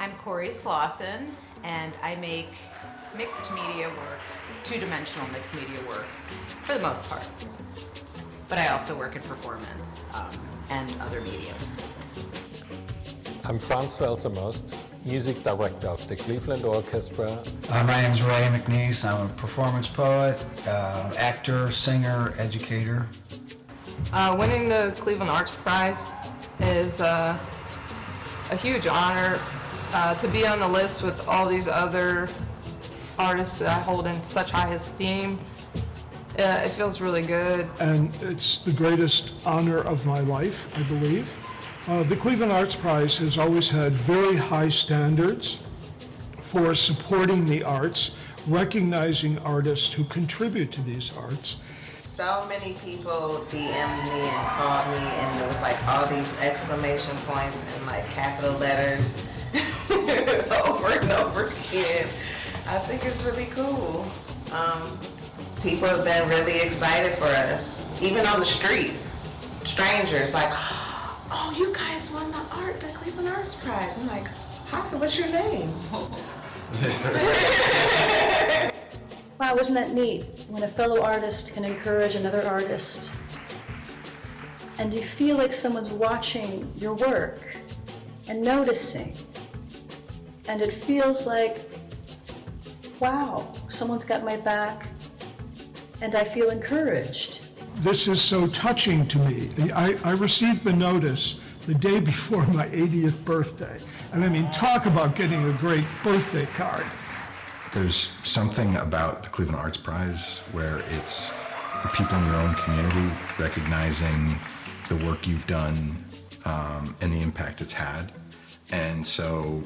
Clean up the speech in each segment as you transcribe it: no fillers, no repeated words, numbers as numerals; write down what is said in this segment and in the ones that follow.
I'm Corrie Slawson, and I make mixed media work, two-dimensional mixed media work, for the most part. But I also work in performance and other mediums. I'm Welser-Möst, music director of the Cleveland Orchestra. My name is Ray McNiece. I'm a performance poet, actor, singer, educator. Winning the Cleveland Arts Prize is a huge honor. To be on the list with all these other artists that I hold in such high esteem, it feels really good. And it's the greatest honor of my life, I believe. The Cleveland Arts Prize has always had very high standards for supporting the arts, recognizing artists who contribute to these arts. So many people DM'd me and called me, and there was like all these exclamation points and like capital letters over and over again. I think it's really cool. People have been really excited for us, even on the street. Strangers like, oh, you guys won the Cleveland Arts Prize. I'm like, hi, what's your name? Wow, isn't that neat when a fellow artist can encourage another artist and you feel like someone's watching your work and noticing, and it feels like, wow, someone's got my back and I feel encouraged. This is so touching to me. I received the notice the day before my 80th birthday. And I mean, talk about getting a great birthday card. There's something about the Cleveland Arts Prize where it's the people in your own community recognizing the work you've done and the impact it's had. And so,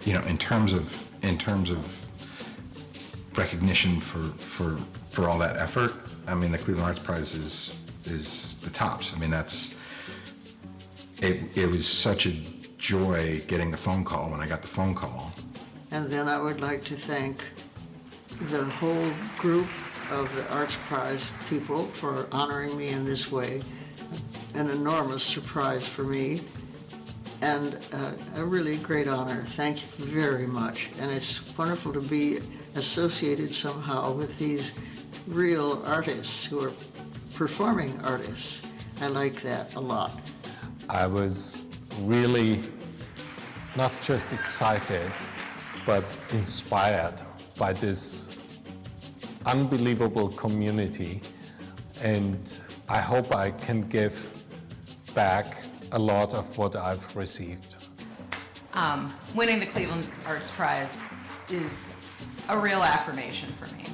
you know, in terms of recognition for all that effort, I mean, the Cleveland Arts Prize is the tops. I mean, it was such a joy getting the phone call when I got the phone call. And then I would like to thank the whole group of the Arts Prize people for honoring me in this way. An enormous surprise for me, and a really great honor. Thank you very much. And it's wonderful to be associated somehow with these real artists who are performing artists. I like that a lot. I was really not just excited, but inspired by this unbelievable community, and I hope I can give back a lot of what I've received. Winning the Cleveland Arts Prize is a real affirmation for me,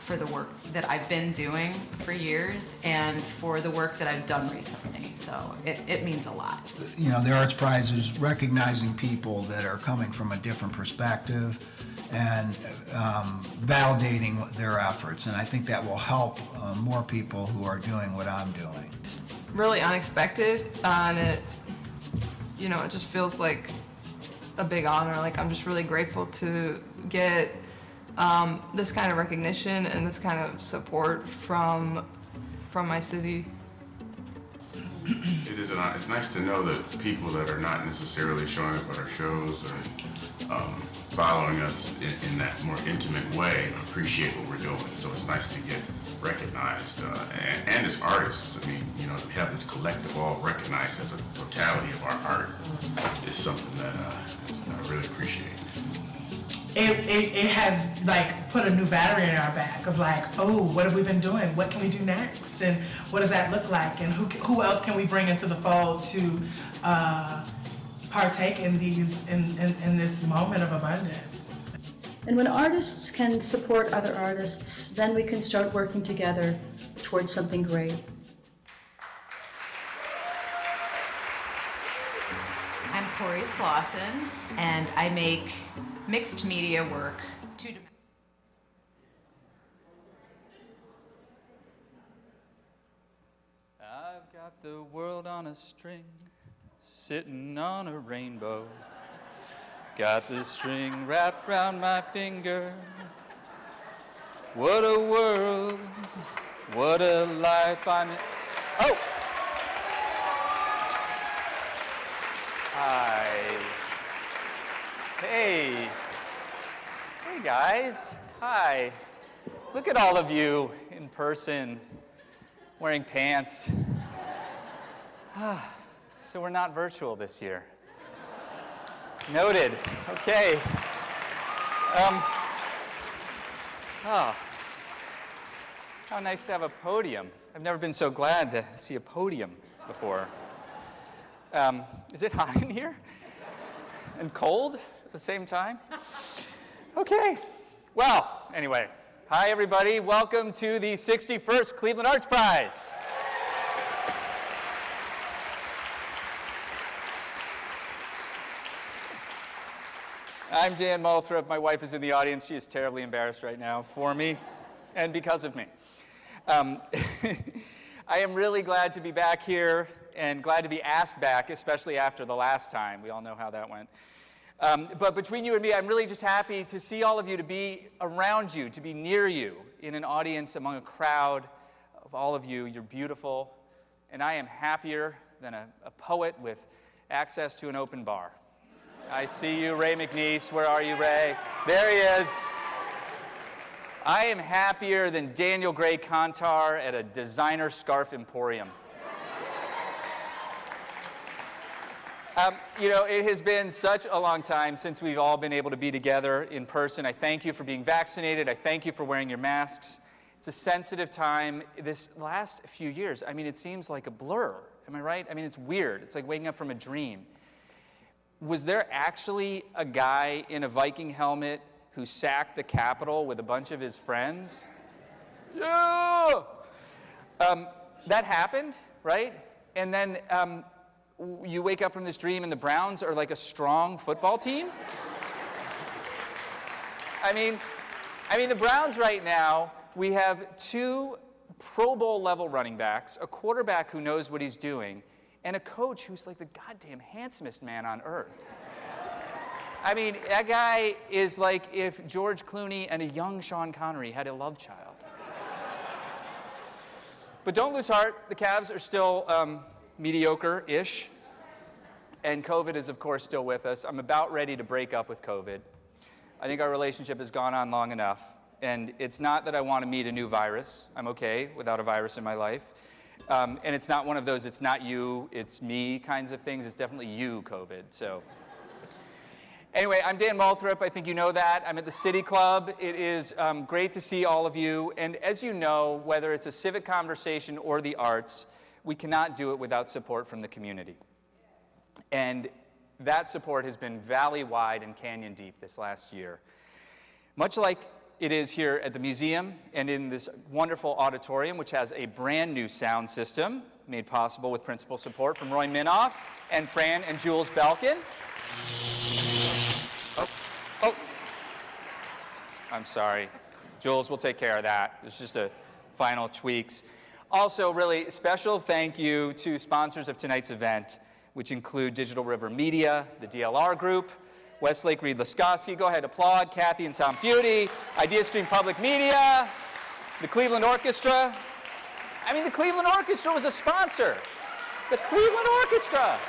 for the work that I've been doing for years and for the work that I've done recently. So it means a lot. You know, the Arts Prize is recognizing people that are coming from a different perspective and validating their efforts. And I think that will help more people who are doing what I'm doing. It's really unexpected, and it just feels like a big honor. Like, I'm just really grateful to get this kind of recognition and this kind of support from my city. It's nice to know that people that are not necessarily showing up at our shows or following us in that more intimate way appreciate what we're doing. So it's nice to get recognized. And as artists, I mean, you know, to have this collective all recognized as a totality of our art is something that I really appreciate. It has like put a new battery in our back of like, oh, what have we been doing? What can we do next? And what does that look like? And who else can we bring into the fold to partake in in this moment of abundance? And when artists can support other artists, then we can start working together towards something great. I'm Corrie Slawson, and I make mixed media work, two-dimensional. I've got the world on a string, sitting on a rainbow. Got the string wrapped round my finger. What a world, what a life I'm in. Oh! Hi. Hey. Hey, guys. Hi. Look at all of you in person, wearing pants. So we're not virtual this year. Noted. Okay. How nice to have a podium. I've never been so glad to see a podium before. Is it hot in here? And cold at the same time? Okay. Well, anyway. Hi, everybody. Welcome to the 61st Cleveland Arts Prize. I'm Dan Moulthrop. My wife is in the audience. She is terribly embarrassed right now for me and because of me. I am really glad to be back here and glad to be asked back, especially after the last time. We all know how that went. But between you and me, I'm really just happy to see all of you, to be around you, to be near you, in an audience among a crowd of all of you. You're beautiful, and I am happier than a poet with access to an open bar. I see you, Ray McNiece. Where are you, Ray? There he is. I am happier than Daniel Gray-Kontar at a designer scarf emporium. It has been such a long time since we've all been able to be together in person. I thank you for being vaccinated. I thank you for wearing your masks. It's a sensitive time. This last few years, it seems like a blur. Am I right? It's weird. It's like waking up from a dream. Was there actually a guy in a Viking helmet who sacked the Capitol with a bunch of his friends? Yeah! That happened, right? And then you wake up from this dream and the Browns are like a strong football team? The Browns right now, we have 2 Pro Bowl level running backs, a quarterback who knows what he's doing, and a coach who's like the goddamn handsomest man on earth. That guy is like if George Clooney and a young Sean Connery had a love child. But don't lose heart. The Cavs are still mediocre-ish. And COVID is, of course, still with us. I'm about ready to break up with COVID. I think our relationship has gone on long enough. And it's not that I want to meet a new virus. I'm okay without a virus in my life. And it's not one of those it's not you, it's me kinds of things. It's definitely you, COVID. So anyway, I'm Dan Moulthrop. I think you know that. I'm at the City Club. It is great to see all of you. And as you know, whether it's a civic conversation or the arts, we cannot do it without support from the community. And that support has been valley-wide and canyon-deep this last year. Much like it is here at the museum and in this wonderful auditorium, which has a brand new sound system made possible with principal support from Roy Minoff and Fran and Jules Belkin. Oh, I'm sorry. Jules will take care of that. It's just a final tweaks. Also, really special thank you to sponsors of tonight's event, which include Digital River Media, the DLR Group, Westlake Reed Laskowski, go ahead, applaud, Kathy and Tom Feudy, IdeaStream Public Media, the Cleveland Orchestra. The Cleveland Orchestra was a sponsor. The Cleveland Orchestra.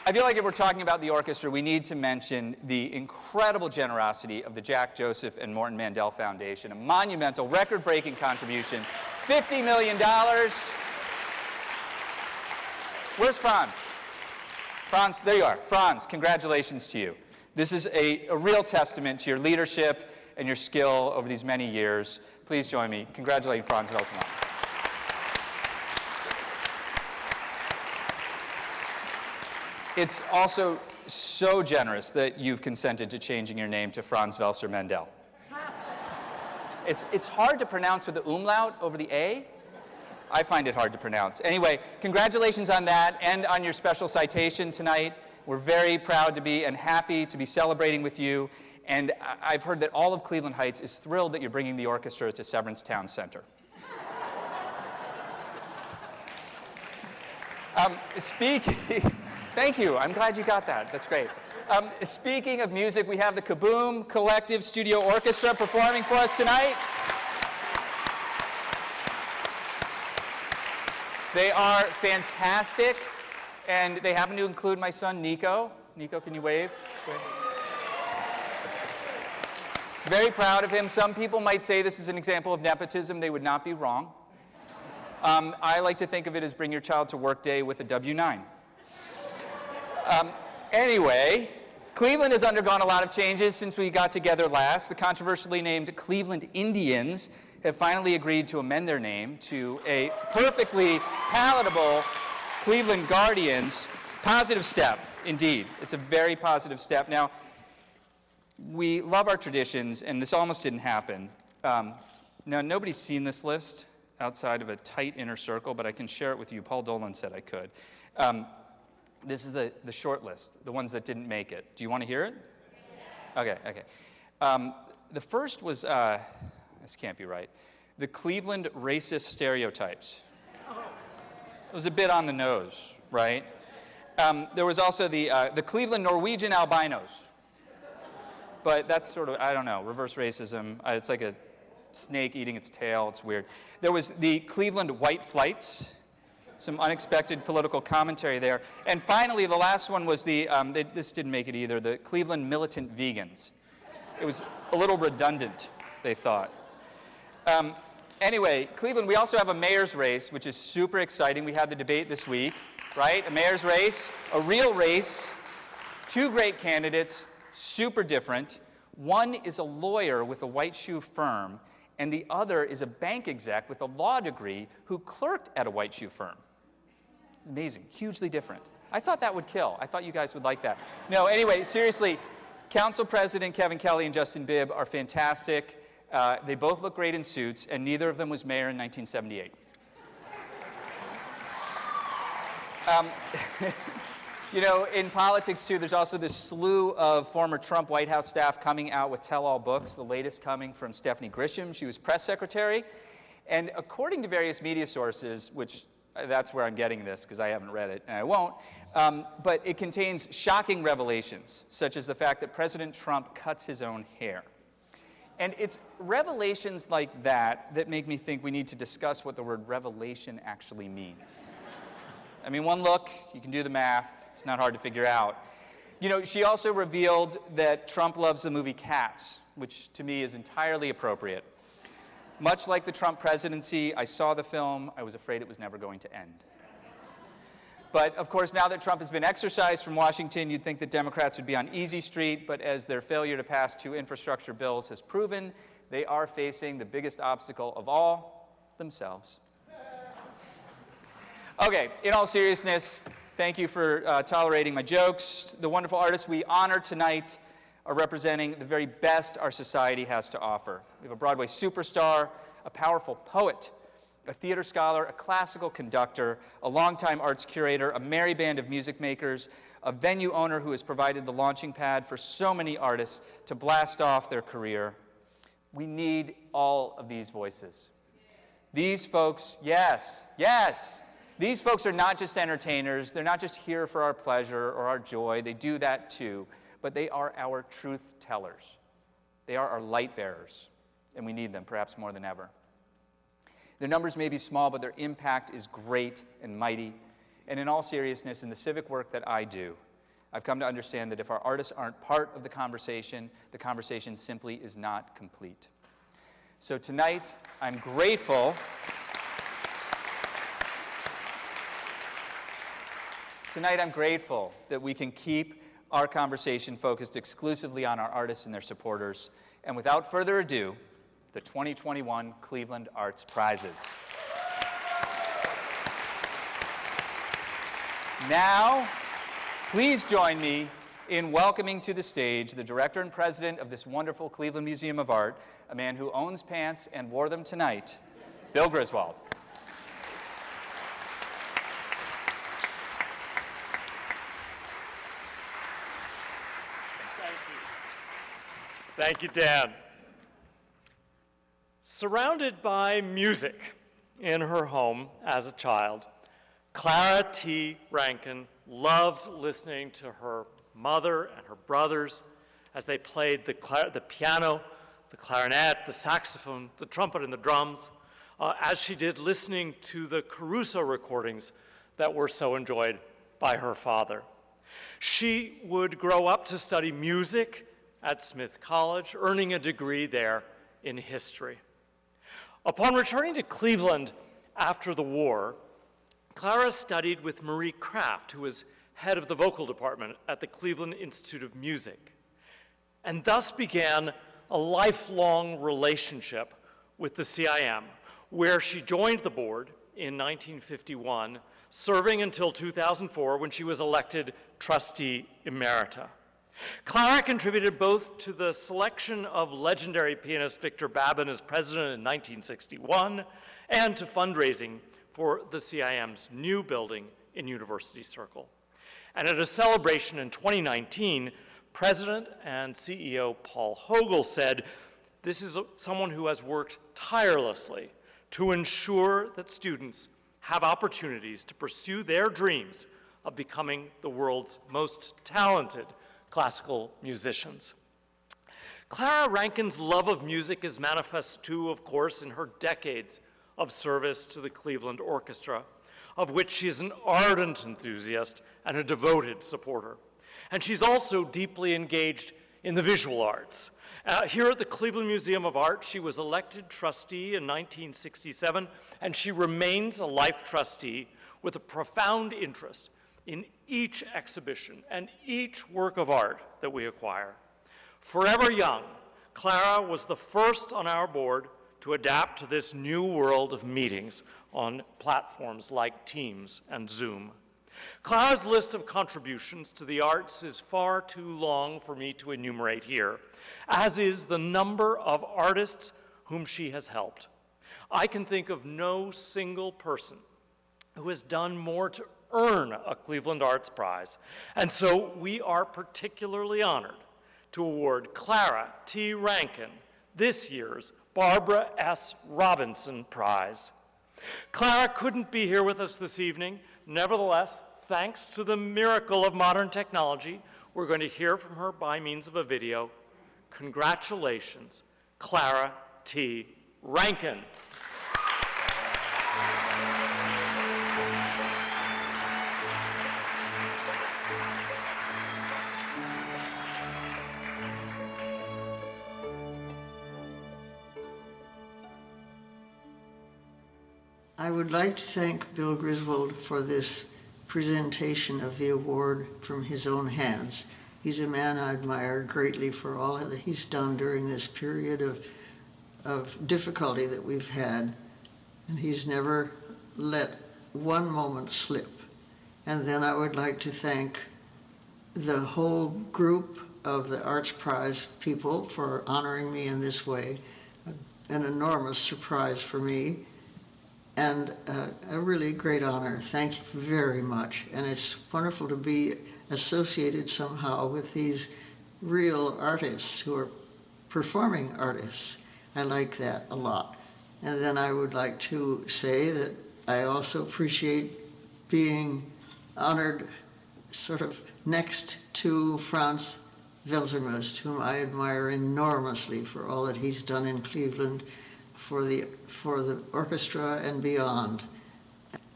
I feel like if we're talking about the orchestra, we need to mention the incredible generosity of the Jack Joseph and Morton Mandel Foundation, a monumental, record-breaking contribution, $50 million. Where's Franz? Franz, there you are. Franz, congratulations to you. This is a real testament to your leadership and your skill over these many years. Please join me congratulating Franz Welser-Möst. It's also so generous that you've consented to changing your name to Franz Welser-Mandel. It's hard to pronounce with the umlaut over the A. I find it hard to pronounce. Anyway, congratulations on that and on your special citation tonight. We're very proud to be and happy to be celebrating with you. And I've heard that all of Cleveland Heights is thrilled that you're bringing the orchestra to Severance Town Center. Thank you. I'm glad you got that. That's great. Speaking of music, we have the Kaboom Collective Studio Orchestra performing for us tonight. They are fantastic, and they happen to include my son, Nico. Nico, can you wave? Just wave. Very proud of him. Some people might say this is an example of nepotism. They would not be wrong. I like to think of it as bring your child to work day with a W-9. Anyway, Cleveland has undergone a lot of changes since we got together last. The controversially named Cleveland Indians have finally agreed to amend their name to a perfectly palatable Cleveland Guardians. Positive step, indeed. It's a very positive step. Now, we love our traditions, and this almost didn't happen. Now, nobody's seen this list outside of a tight inner circle, but I can share it with you. Paul Dolan said I could. This is the short list, the ones that didn't make it. Do you want to hear it? Okay. The first was, this can't be right, the Cleveland racist stereotypes. It was a bit on the nose, right? There was also the Cleveland Norwegian albinos. But that's sort of, I don't know, reverse racism. It's like a snake eating its tail. It's weird. There was the Cleveland white flights. Some unexpected political commentary there. And finally, the last one was this didn't make it either, the Cleveland militant vegans. It was a little redundant, they thought. Anyway, Cleveland, we also have a mayor's race, which is super exciting. We had the debate this week, right? A mayor's race, a real race, two great candidates, super different. One is a lawyer with a white shoe firm, and the other is a bank exec with a law degree who clerked at a white shoe firm. Amazing, hugely different. I thought that would kill. I thought you guys would like that. No, anyway, seriously, Council President Kevin Kelly and Justin Bibb are fantastic. They both look great in suits, and neither of them was mayor in 1978. You know, in politics, too, there's also this slew of former Trump White House staff coming out with tell-all books, the latest coming from Stephanie Grisham. She was press secretary. And according to various media sources, which that's where I'm getting this because I haven't read it and I won't, but it contains shocking revelations, such as the fact that President Trump cuts his own hair. And it's revelations like that that make me think we need to discuss what the word revelation actually means. I mean, one look, you can do the math. It's not hard to figure out. You know, she also revealed that Trump loves the movie Cats, which to me is entirely appropriate. Much like the Trump presidency, I saw the film. I was afraid it was never going to end. But, of course, now that Trump has been exorcised from Washington, you'd think that Democrats would be on easy street, but as their failure to pass 2 infrastructure bills has proven, they are facing the biggest obstacle of all, themselves. Okay, in all seriousness, thank you for tolerating my jokes. The wonderful artists we honor tonight are representing the very best our society has to offer. We have a Broadway superstar, a powerful poet, a theater scholar, a classical conductor, a longtime arts curator, a merry band of music makers, a venue owner who has provided the launching pad for so many artists to blast off their career. We need all of these voices. These folks, yes, these folks are not just entertainers. They're not just here for our pleasure or our joy. They do that too. But they are our truth tellers. They are our light bearers, and we need them perhaps more than ever. Their numbers may be small, but their impact is great and mighty. And in all seriousness, in the civic work that I do, I've come to understand that if our artists aren't part of the conversation simply is not complete. So tonight, I'm grateful. Tonight, I'm grateful that we can keep our conversation focused exclusively on our artists and their supporters. And without further ado, the 2021 Cleveland Arts Prizes. Now, please join me in welcoming to the stage the director and president of this wonderful Cleveland Museum of Art, a man who owns pants and wore them tonight, Bill Griswold. Thank you, Dan. Surrounded by music in her home as a child, Clara T. Rankin loved listening to her mother and her brothers as they played the piano, the clarinet, the saxophone, the trumpet, and the drums, as she did listening to the Caruso recordings that were so enjoyed by her father. She would grow up to study music at Smith College, earning a degree there in history. Upon returning to Cleveland after the war, Clara studied with Marie Kraft, who was head of the vocal department at the Cleveland Institute of Music, and thus began a lifelong relationship with the CIM, where she joined the board in 1951, serving until 2004 when she was elected trustee emerita. Clara contributed both to the selection of legendary pianist Victor Babin as president in 1961 and to fundraising for the CIM's new building in University Circle. And at a celebration in 2019, President and CEO Paul Hogle said, "This is someone who has worked tirelessly to ensure that students have opportunities to pursue their dreams of becoming the world's most talented classical musicians." Clara Rankin's love of music is manifest too, of course, in her decades of service to the Cleveland Orchestra, of which she is an ardent enthusiast and a devoted supporter. And she's also deeply engaged in the visual arts. Here at the Cleveland Museum of Art, she was elected trustee in 1967, and she remains a life trustee with a profound interest in each exhibition and each work of art that we acquire. Forever young, Clara was the first on our board to adapt to this new world of meetings on platforms like Teams and Zoom. Clara's list of contributions to the arts is far too long for me to enumerate here, as is the number of artists whom she has helped. I can think of no single person who has done more to earn a Cleveland Arts Prize, and so we are particularly honored to award Clara T. Rankin this year's Barbara S. Robinson Prize. Clara couldn't be here with us this evening. Nevertheless, thanks to the miracle of modern technology, we're going to hear from her by means of a video. Congratulations, Clara T. Rankin. I would like to thank Bill Griswold for this presentation of the award from his own hands. He's a man I admire greatly for all that he's done during this period of difficulty that we've had, and he's never let one moment slip. And then I would like to thank the whole group of the Arts Prize people for honoring me in this way, an enormous surprise for me, and a really great honor. Thank you very much. And it's wonderful to be associated somehow with these real artists who are performing artists. I like that a lot. And then I would like to say that I also appreciate being honored sort of next to Franz Welser-Möst, whom I admire enormously for all that he's done in Cleveland, for the orchestra and beyond.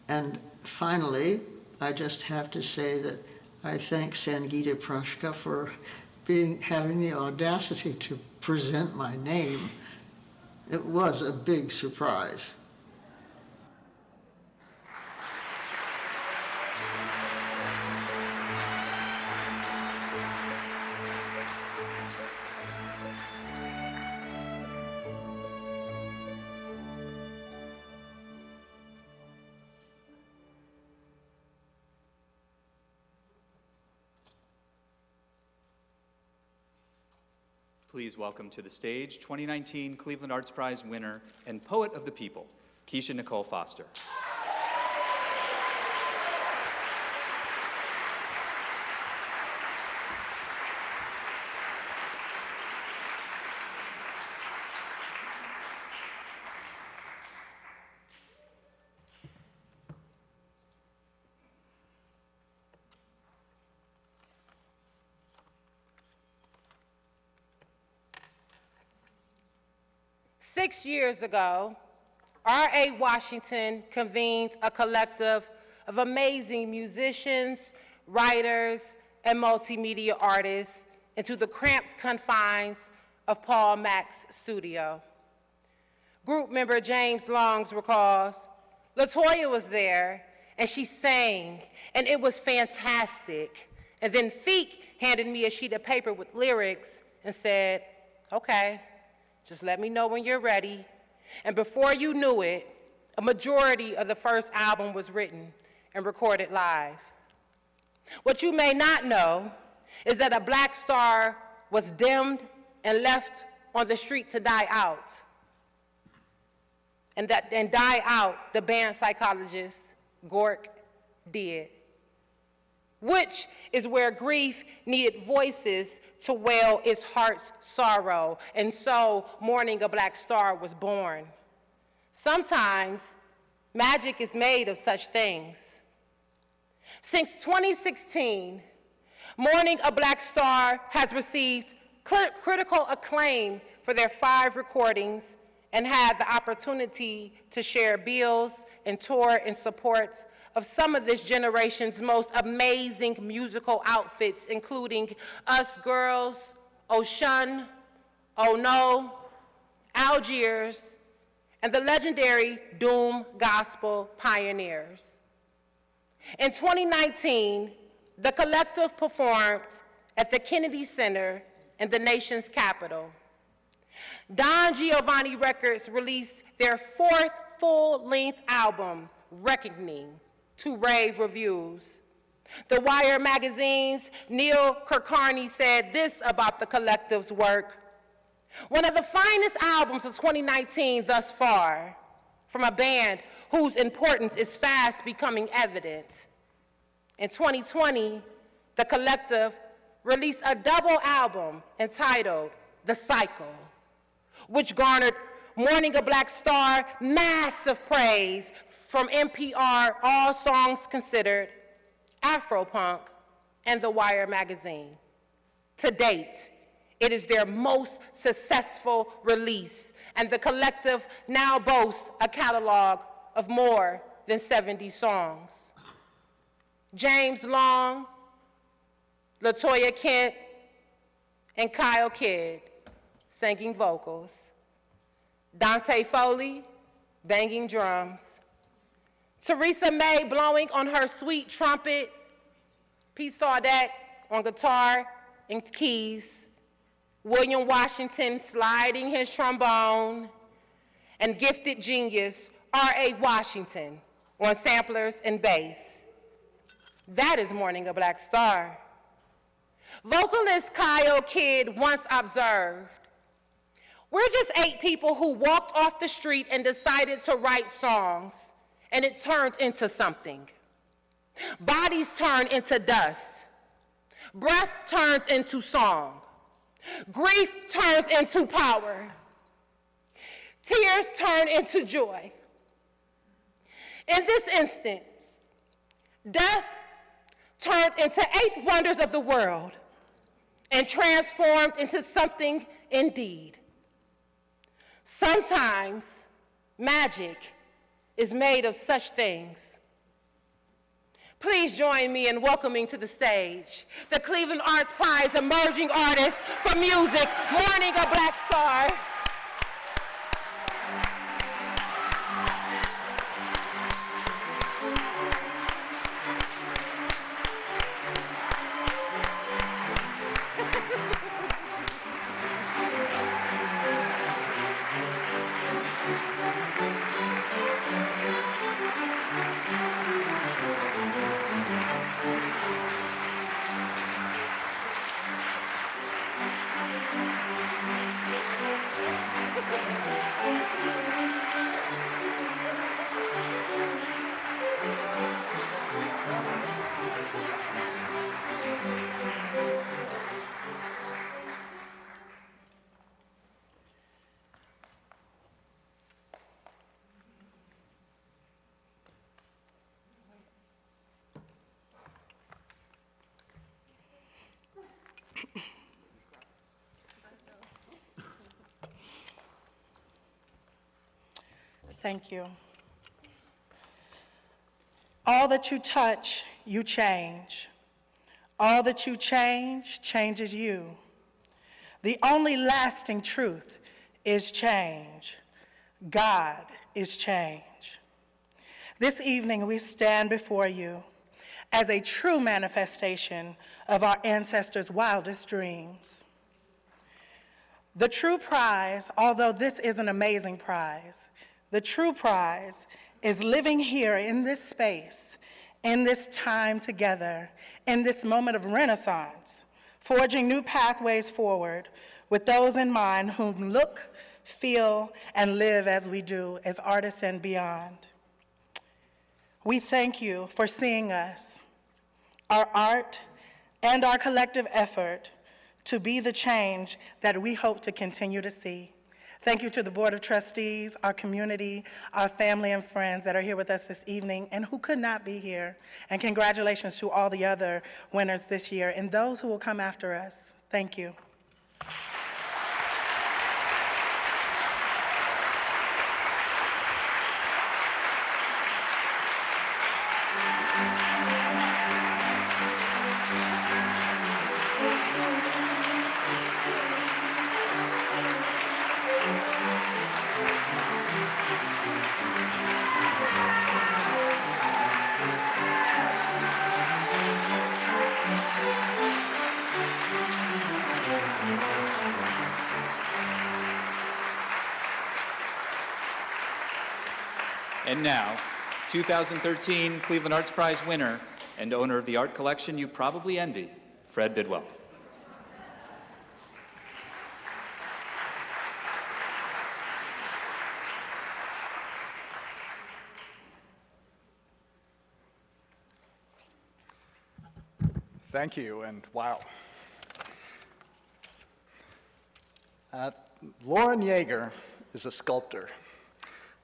And finally, I just have to say that I thank Sangita Prashka for having the audacity to present my name. It was a big surprise. Please welcome to the stage 2019 Cleveland Arts Prize winner and poet of the people, Kisha Nicole Foster. Six years ago, R.A. Washington convened a collective of amazing musicians, writers, and multimedia artists into the cramped confines of Paul Mack's studio. Group member James Longs recalls, LaToya was there, and she sang, and it was fantastic. And then Feek handed me a sheet of paper with lyrics and said, okay, just let me know when you're ready. And before you knew it, a majority of the first album was written and recorded live. What you may not know is that a black star was dimmed and left on the street to die out. And die out, the band psychologist, Gork, did. Which is where grief needed voices to wail its heart's sorrow, and so Mourning a Black Star was born. Sometimes, magic is made of such things. Since 2016, Mourning a Black Star has received critical acclaim for their 5 recordings and had the opportunity to share bills and tour in support of some of this generation's most amazing musical outfits, including Us Girls, Ocean, Oh No, Algiers, and the legendary Doom Gospel Pioneers. In 2019, the collective performed at the Kennedy Center in the nation's capital. Don Giovanni Records released their 4th full-length album, Reckoning, to rave reviews. The Wire magazine's Neil Kirkarney said this about the collective's work: one of the finest albums of 2019 thus far, from a band whose importance is fast becoming evident. In 2020, the collective released a double album entitled The Cycle, which garnered Mourning a Black Star massive praise from NPR, All Songs Considered, Afropunk, and The Wire magazine. To date, it is their most successful release, and the collective now boasts a catalog of more than 70 songs. James Long, LaToya Kent, and Kyle Kidd singing vocals. Dante Foley banging drums. Teresa May blowing on her sweet trumpet. Pete Saudette on guitar and keys. William Washington sliding his trombone. And gifted genius R.A. Washington on samplers and bass. That is Mourning a Black Star. Vocalist Kyle Kidd once observed, "We're just 8 people who walked off the street and decided to write songs, and it turned into something. Bodies turn into dust. Breath turns into song. Grief turns into power. Tears turn into joy. In this instance, death turned into 8 wonders of the world and transformed into something indeed. Sometimes magic is made of such things." Please join me in welcoming to the stage the Cleveland Arts Prize Emerging Artist for Music, Mourning a Black Star. Thank you. All that you touch, you change. All that you change, changes you. The only lasting truth is change. God is change. This evening we stand before you as a true manifestation of our ancestors' wildest dreams. The true prize, although this is an amazing prize, the true prize is living here in this space, in this time together, in this moment of renaissance, forging new pathways forward with those in mind whom look, feel, and live as we do as artists and beyond. We thank you for seeing us, our art, and our collective effort to be the change that we hope to continue to see. Thank you to the Board of Trustees, our community, our family and friends that are here with us this evening and who could not be here. And congratulations to all the other winners this year and those who will come after us. Thank you. And now, 2013 Cleveland Arts Prize winner and owner of the art collection you probably envy, Fred Bidwell. Thank you, and wow. Lauren Yeager is a sculptor,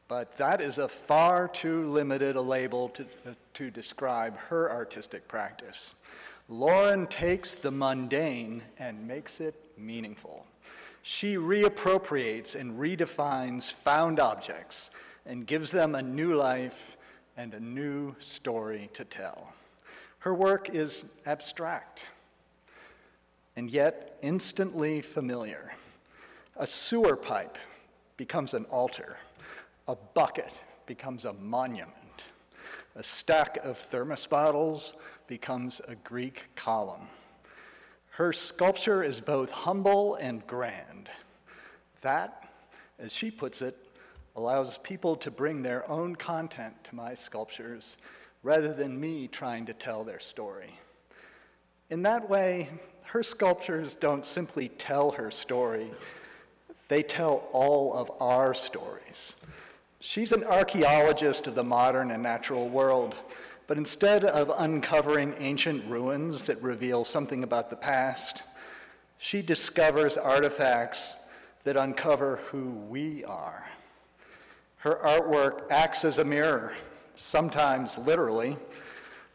but that is a far too limited a label to describe her artistic practice. Lauren takes the mundane and makes it meaningful. She reappropriates and redefines found objects and gives them a new life and a new story to tell. Her work is abstract and yet instantly familiar. A sewer pipe becomes an altar. A bucket becomes a monument. A stack of thermos bottles becomes a Greek column. Her sculpture is both humble and grand. That, as she puts it, allows people to bring their own content to my sculptures rather than me trying to tell their story. In that way, her sculptures don't simply tell her story, they tell all of our stories. She's an archaeologist of the modern and natural world, but instead of uncovering ancient ruins that reveal something about the past, she discovers artifacts that uncover who we are. Her artwork acts as a mirror, sometimes literally,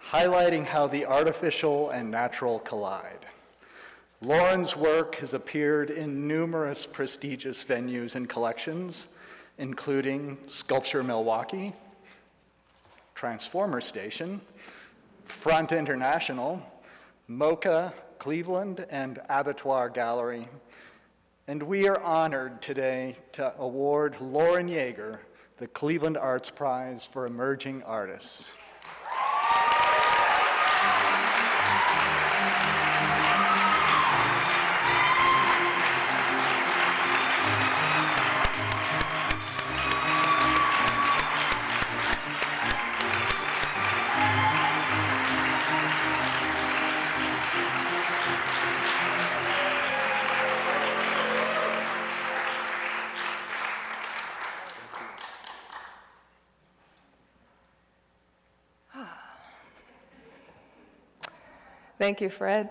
highlighting how the artificial and natural collide. Lauren's work has appeared in numerous prestigious venues and collections, including Sculpture Milwaukee, Transformer Station, Front International, MoCA, Cleveland, and Abattoir Gallery. And we are honored today to award Lauren Yeager the Cleveland Arts Prize for Emerging Artists. Thank you, Fred.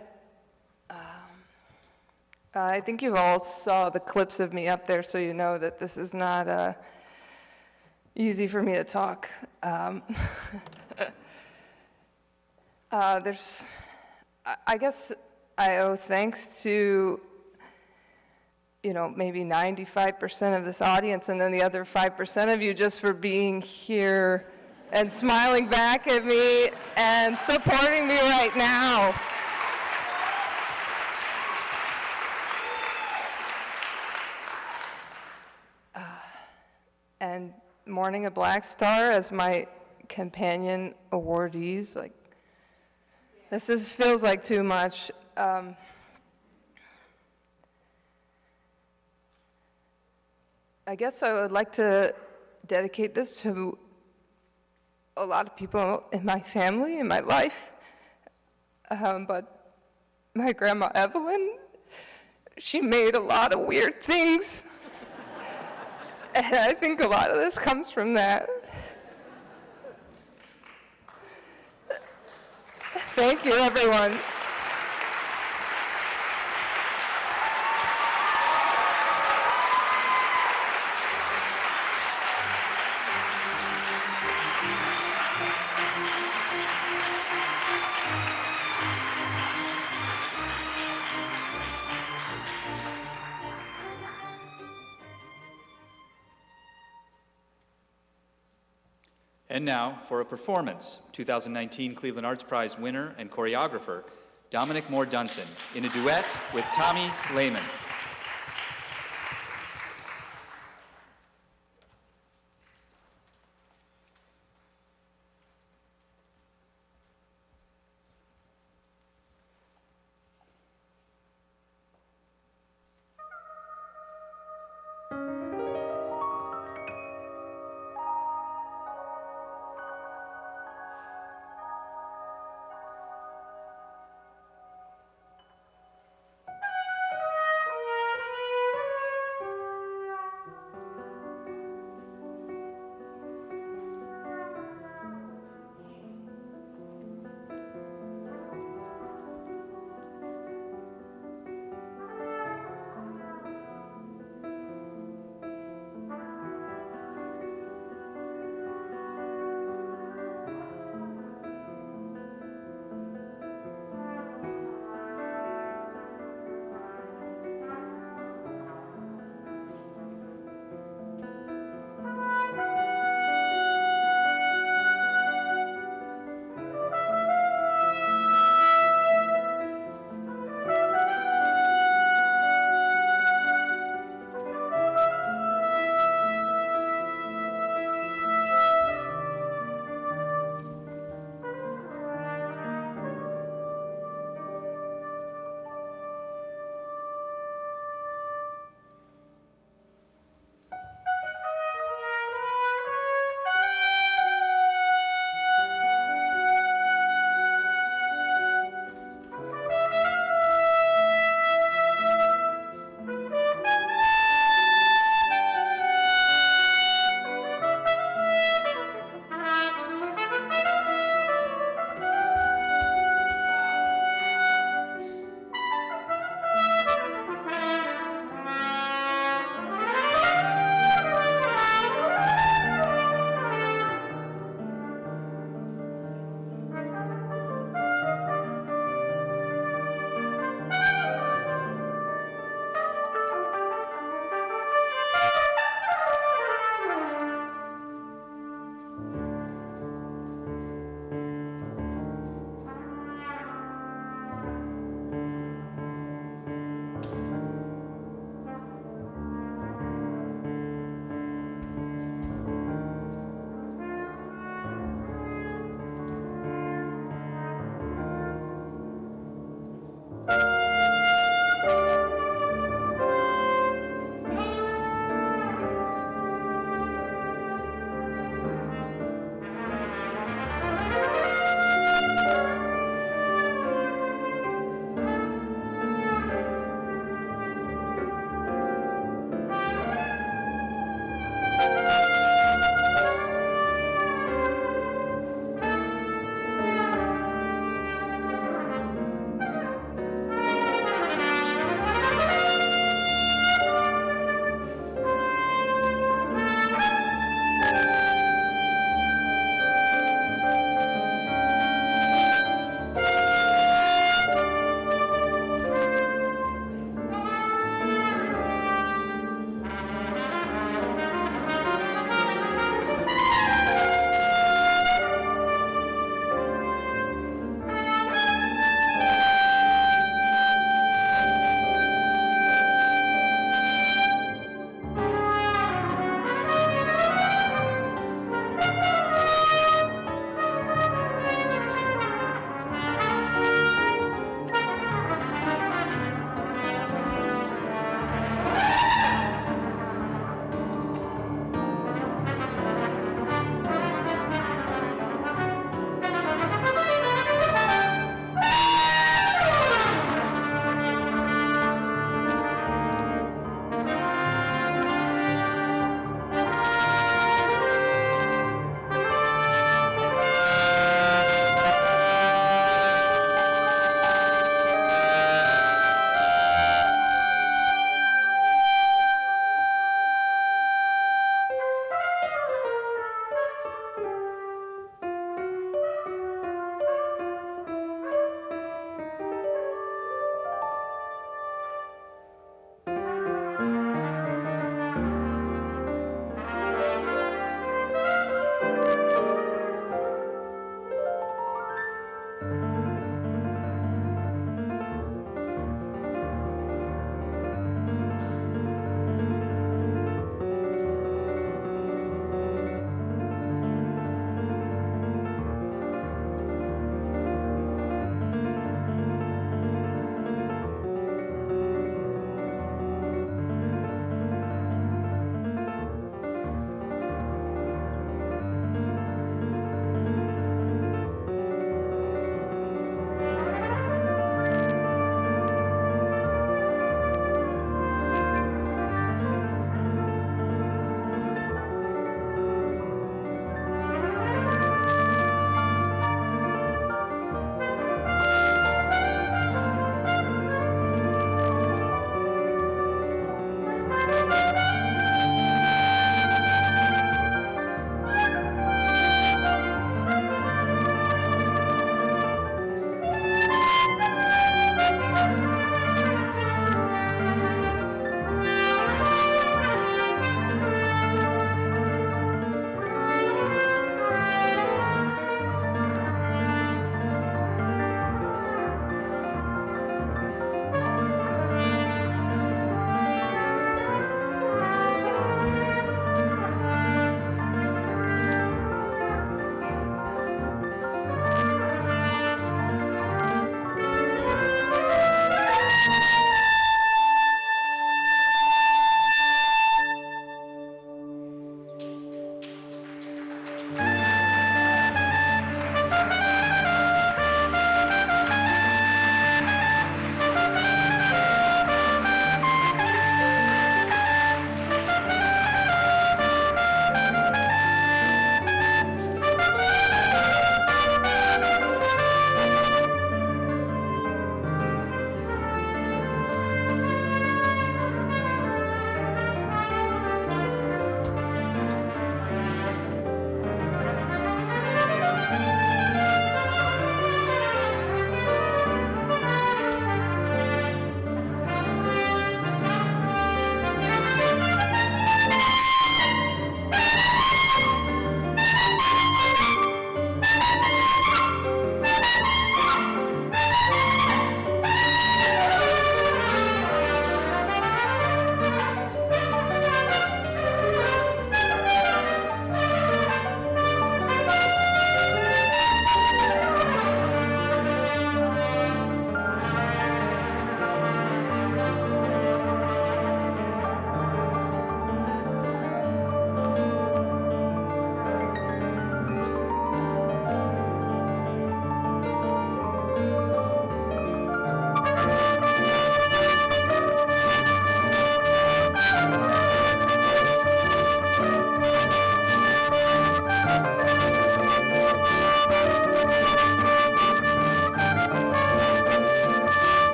I think you all saw the clips of me up there, so you know that this is not easy for me to talk. I guess I owe thanks to maybe 95% of this audience, and then the other 5% of you just for being here and smiling back at me and supporting me right now. And Mourning a Black Star as my companion awardees, this just feels like too much. I guess I would like to dedicate this to a lot of people in my family, in my life. But my grandma Evelyn, she made a lot of weird things. And I think a lot of this comes from that. Thank you, everyone. And now for a performance, 2019 Cleveland Arts Prize winner and choreographer, Dominic Moore-Dunson, in a duet with Tommy Lehman.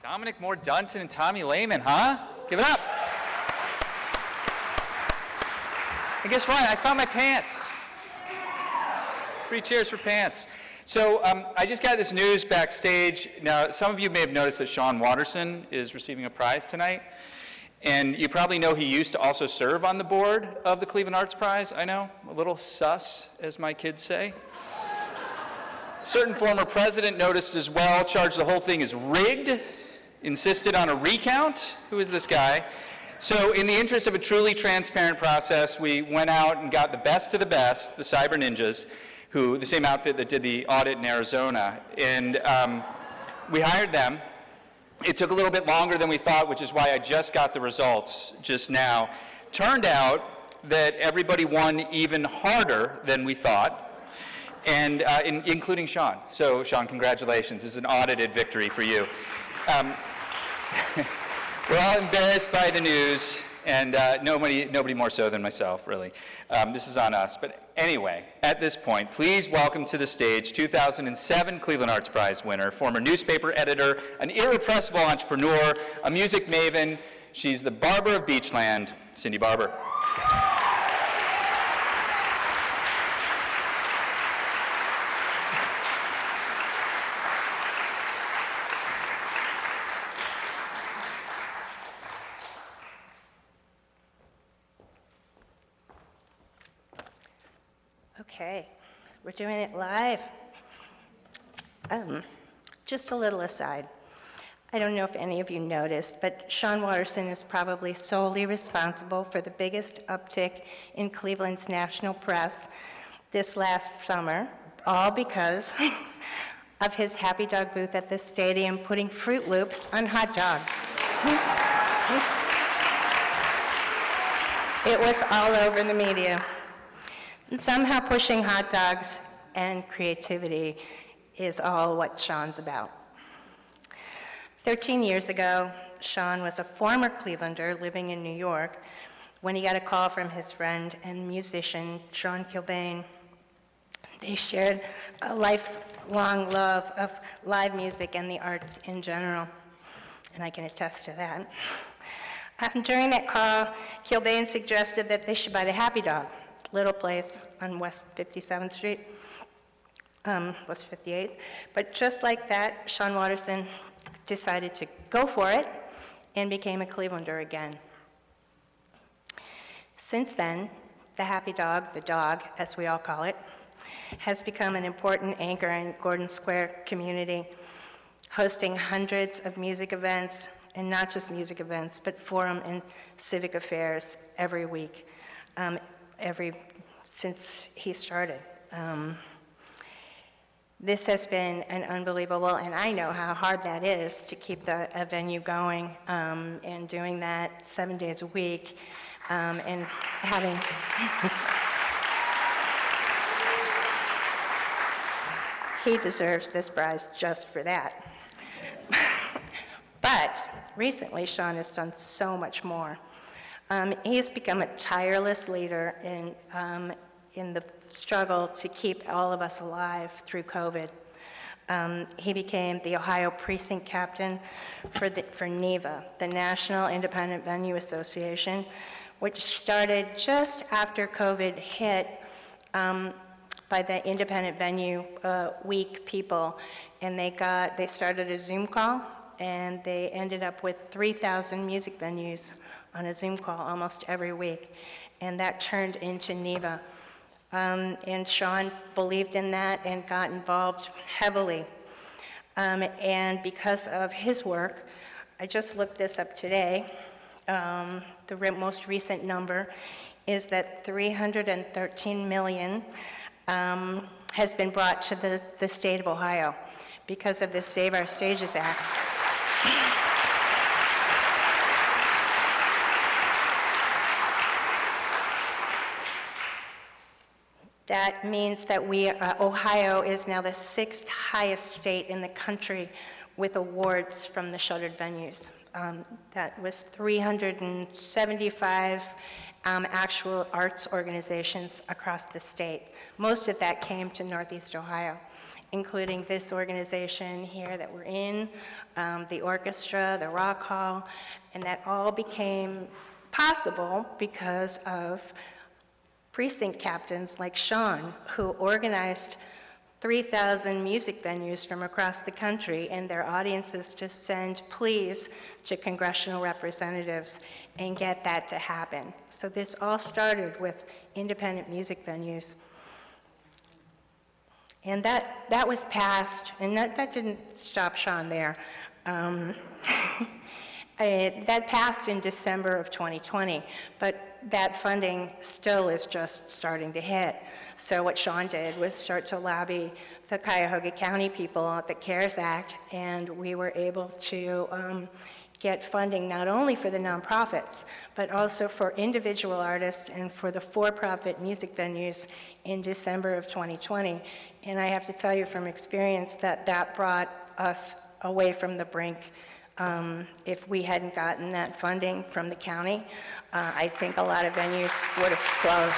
Dominic, Moore-Dunson, and Tommy Lehman, huh? Give it up. And guess what? I found my pants. 3 cheers for pants. So I just got this news backstage. Now, some of you may have noticed that Sean Watterson is receiving a prize tonight. And you probably know he used to also serve on the board of the Cleveland Arts Prize. I know, a little sus, as my kids say. A certain former president noticed as well, charged the whole thing as rigged, insisted on a recount. Who is this guy? So in the interest of a truly transparent process, we went out and got the best of the best, the Cyber Ninjas, who, the same outfit that did the audit in Arizona. And we hired them. It took a little bit longer than we thought, which is why I just got the results just now. Turned out that everybody won even harder than we thought, and including Sean. So Sean, congratulations. This is an audited victory for you. We're all embarrassed by the news, and nobody more so than myself, really. This is on us. But anyway, at this point, please welcome to the stage 2007 Cleveland Arts Prize winner, former newspaper editor, an irrepressible entrepreneur, a music maven. She's the Barber of Beachland, Cindy Barber. Okay, we're doing it live. Just a little aside. I don't know if any of you noticed, but Sean Watterson is probably solely responsible for the biggest uptick in Cleveland's national press this last summer, all because of his Happy Dog booth at the stadium putting Fruit Loops on hot dogs. It was all over the media. And somehow pushing hot dogs and creativity is all what Sean's about. 13 years ago, Sean was a former Clevelander living in New York when he got a call from his friend and musician, Sean Kilbane. They shared a lifelong love of live music and the arts in general, and I can attest to that. During that call, Kilbane suggested that they should buy the Happy Dog, little place on West 57th Street, West 58th. But just like that, Sean Watterson decided to go for it and became a Clevelander again. Since then, the Happy Dog, the dog, as we all call it, has become an important anchor in Gordon Square community, hosting hundreds of music events, and not just music events, but forum and civic affairs every week. Since he started. This has been an unbelievable, and I know how hard that is to keep a venue going, and doing that 7 days a week, and having he deserves this prize just for that. But recently, Sean has done so much more. He has become a tireless leader in the struggle to keep all of us alive through COVID. He became the Ohio precinct captain for NIVA, the National Independent Venue Association, which started just after COVID hit by the Independent Venue Week people, and they started a Zoom call, and they ended up with 3,000 music venues on a Zoom call almost every week, and that turned into NIVA. And Sean believed in that and got involved heavily. And because of his work, I just looked this up today. The most recent number is that $313 million has been brought to the state of Ohio because of the Save Our Stages Act. That means that Ohio is now the 6th highest state in the country with awards from the shuttered venues. That was 375 actual arts organizations across the state. Most of that came to Northeast Ohio. including this organization here that we're in, the orchestra, the Rock Hall, and that all became possible because of precinct captains like Sean, who organized 3,000 music venues from across the country and their audiences to send pleas to congressional representatives and get that to happen. So this all started with independent music venues. And that was passed, and that didn't stop Sean there. That passed in December of 2020, but that funding still is just starting to hit. So what Sean did was start to lobby the Cuyahoga County people at the CARES Act, and we were able to get funding not only for the nonprofits, but also for individual artists and for the for-profit music venues in December of 2020. And I have to tell you from experience that that brought us away from the brink. If we hadn't gotten that funding from the county, I think a lot of venues would have closed.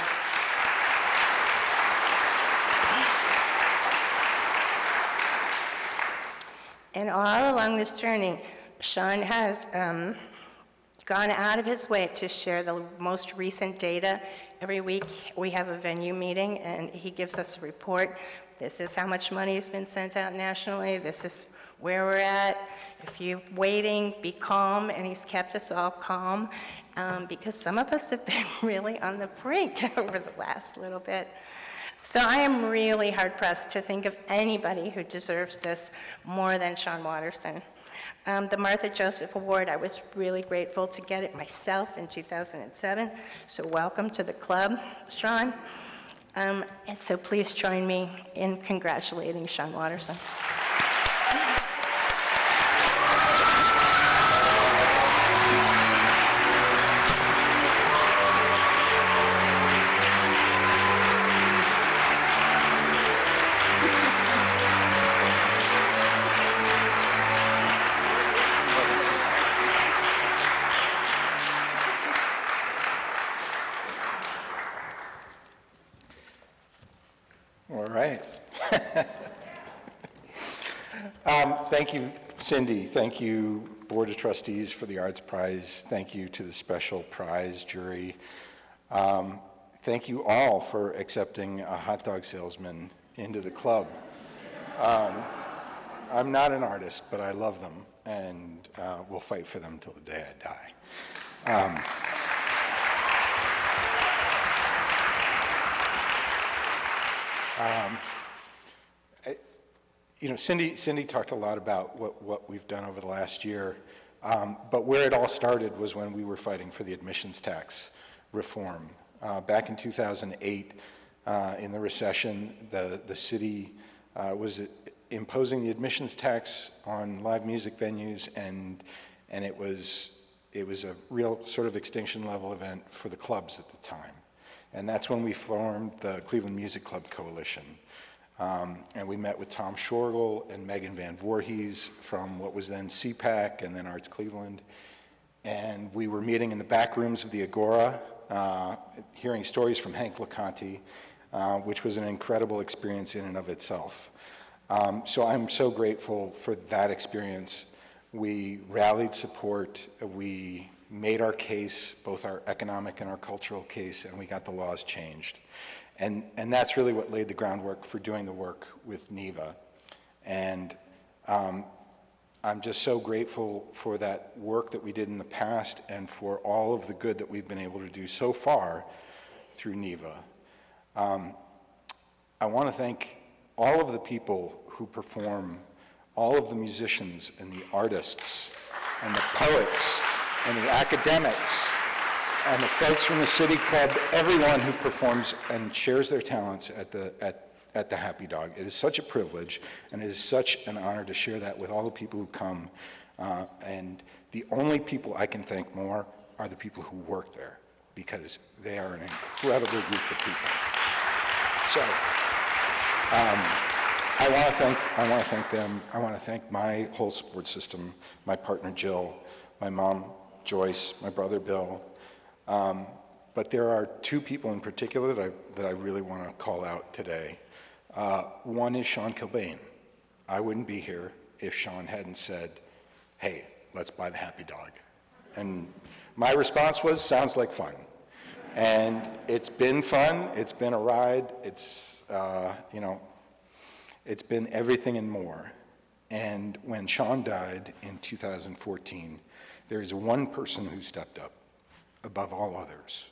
And all along this journey, Sean has gone out of his way to share the most recent data. Every week we have a venue meeting and he gives us a report. This is how much money has been sent out nationally. This is where we're at. If you're waiting, be calm, and he's kept us all calm because some of us have been really on the brink over the last little bit. So I am really hard-pressed to think of anybody who deserves this more than Sean Watterson. The Martha Joseph Award, I was really grateful to get it myself in 2007, so welcome to the club, Sean. And so please join me in congratulating Sean Watterson. Thank you, Cindy. Thank you, Board of Trustees, for the Arts Prize. Thank you to the special prize jury. Thank you all for accepting a hot dog salesman into the club. I'm not an artist, but I love them, and will fight for them till the day I die. You know, Cindy talked a lot about what we've done over the last year, but where it all started was when we were fighting for the admissions tax reform. Back in 2008, in the recession, the city was imposing the admissions tax on live music venues, and it was a real sort of extinction level event for the clubs at the time. And that's when we formed the Cleveland Music Club Coalition. And we met with Tom Shorgle and Megan Van Voorhees from what was then CPAC and then Arts Cleveland. And we were meeting in the back rooms of the Agora, hearing stories from Hank LeConte, which was an incredible experience in and of itself. So I'm so grateful for that experience. We rallied support, we made our case, both our economic and our cultural case, and we got the laws changed. And that's really what laid the groundwork for doing the work with NEVA. And I'm just so grateful for that work that we did in the past and for all of the good that we've been able to do so far through NEVA. I want to thank all of the people who perform, all of the musicians and the artists and the poets and the academics and the folks from the City Club, everyone who performs and shares their talents at the Happy Dog. It is such a privilege, and it is such an honor to share that with all the people who come. And the only people I can thank more are the people who work there, because they are an incredible group of people. So I want to thank them. I want to thank my whole support system, my partner Jill, my mom Joyce, my brother Bill. But there are two people in particular that I really want to call out today. One is Sean Kilbane. I wouldn't be here if Sean hadn't said, hey, let's buy the Happy Dog. And my response was, sounds like fun. And it's been fun, it's been a ride, it's, it's been everything and more. And when Sean died in 2014, there is one person who stepped up above all others,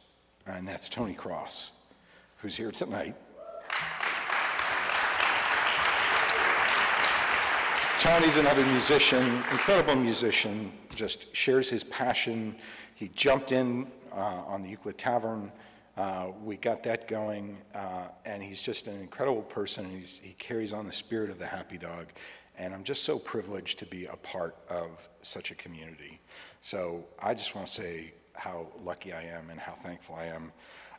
and that's Tony Cross, who's here tonight. Tony's another musician, incredible musician, just shares his passion. He jumped in on the Euclid Tavern. We got that going, and he's just an incredible person. He carries on the spirit of the Happy Dog, and I'm just so privileged to be a part of such a community. So I just want to say how lucky I am and how thankful I am.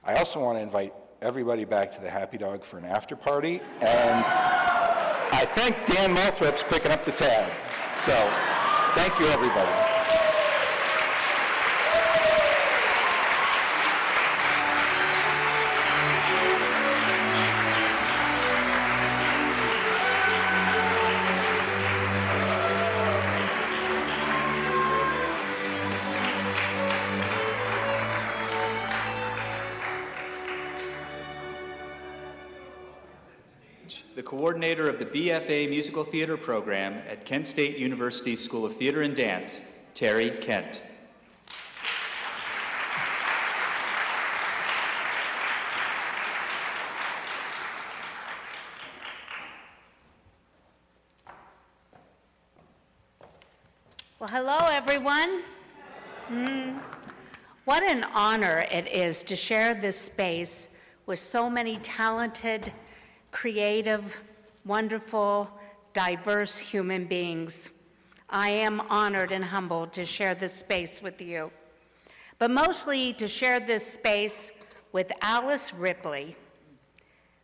I also want to invite everybody back to the Happy Dog for an after party, and I think Dan Moulthrup's picking up the tab. So thank you, everybody. The coordinator of the BFA Musical Theater program at Kent State University School of Theater and Dance, Terri Kent. Well, hello, everyone. What an honor it is to share this space with so many talented, creative, wonderful, diverse human beings. I am honored and humbled to share this space with you, but mostly to share this space with Alice Ripley,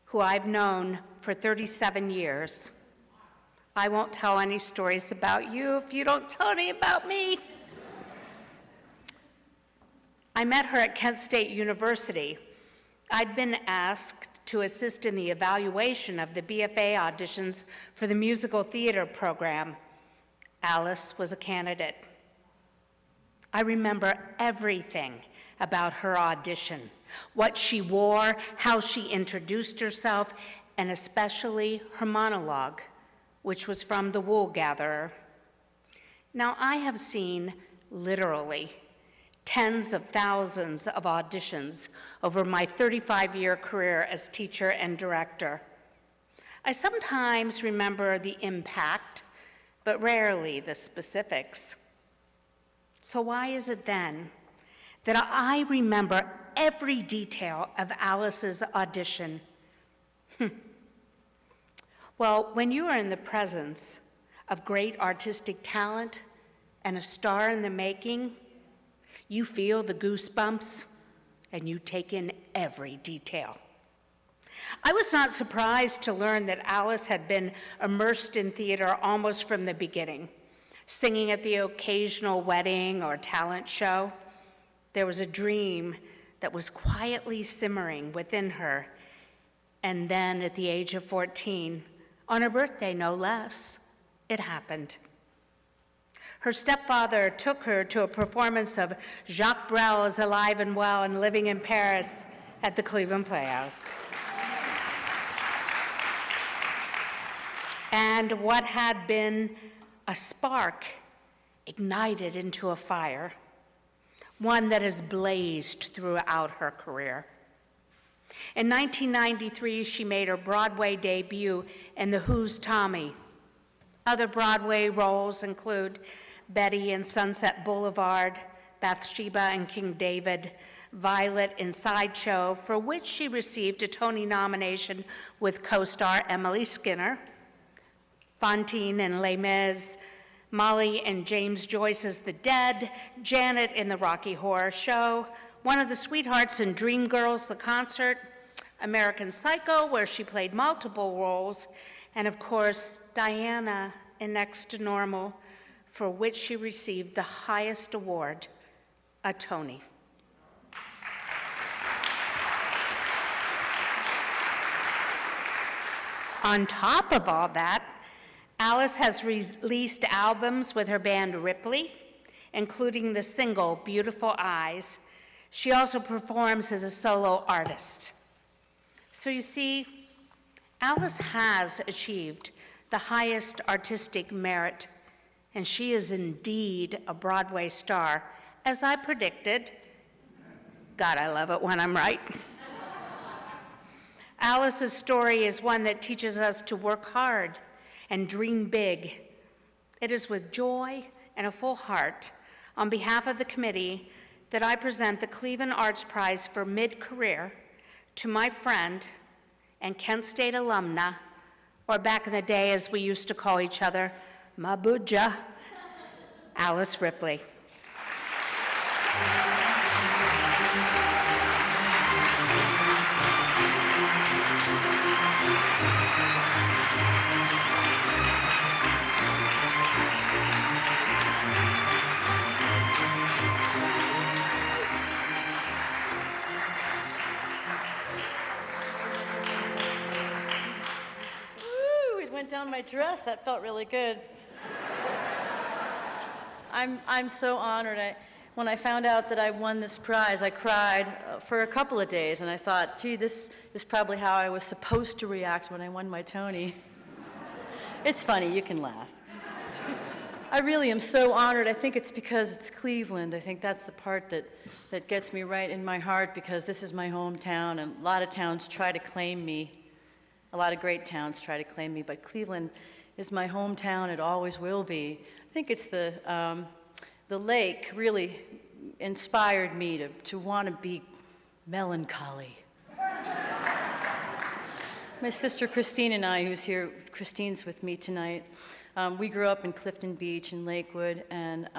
who I've known for 37 years. I won't tell any stories about you if you don't tell any about me. I met her at Kent State University. I'd been asked to assist in the evaluation of the BFA auditions for the musical theater program. Alice was a candidate. I remember everything about her audition, what she wore, how she introduced herself, and especially her monologue, which was from The Wool Gatherer. Now, I have seen literally tens of thousands of auditions over my 35-year career as teacher and director. I sometimes remember the impact, but rarely the specifics. So why is it then that I remember every detail of Alice's audition? Well, when you are in the presence of great artistic talent and a star in the making, you feel the goosebumps and you take in every detail. I was not surprised to learn that Alice had been immersed in theater almost from the beginning, singing at the occasional wedding or talent show. There was a dream that was quietly simmering within her, and then at the age of 14, on her birthday no less, it happened. Her stepfather took her to a performance of Jacques Brel's Alive and Well and Living in Paris at the Cleveland Playhouse. And what had been a spark ignited into a fire, one that has blazed throughout her career. In 1993, she made her Broadway debut in The Who's Tommy. Other Broadway roles include Betty in Sunset Boulevard, Bathsheba in King David, Violet in Sideshow, for which she received a Tony nomination with co-star Emily Skinner, Fantine in Les Mis, Molly in James Joyce's The Dead, Janet in The Rocky Horror Show, one of the sweethearts in Dreamgirls, the concert, American Psycho, where she played multiple roles, and of course, Diana in Next to Normal, for which she received the highest award, a Tony. On top of all that, Alice has released albums with her band Ripley, including the single Beautiful Eyes. She also performs as a solo artist. So you see, Alice has achieved the highest artistic merit, and she is indeed a Broadway star, as I predicted. God, I love it when I'm right. Alice's story is one that teaches us to work hard and dream big. It is with joy and a full heart, on behalf of the committee, that I present the Cleveland Arts Prize for mid-career to my friend and Kent State alumna, or back in the day as we used to call each other, Mabuja, Alice Ripley. Went down my dress. That felt really good. I'm so honored. When I found out that I won this prize, I cried for a couple of days, and I thought, gee, this is probably how I was supposed to react when I won my Tony. It's funny, you can laugh. I really am so honored. I think it's because it's Cleveland. I think that's the part that gets me right in my heart, because this is my hometown, and a lot of towns try to claim me. A lot of great towns try to claim me, but Cleveland is my hometown. It always will be. I think it's the lake really inspired me to want to be melancholy. My sister Christine and I, who's here, Christine's with me tonight, we grew up in Clifton Beach in Lakewood, and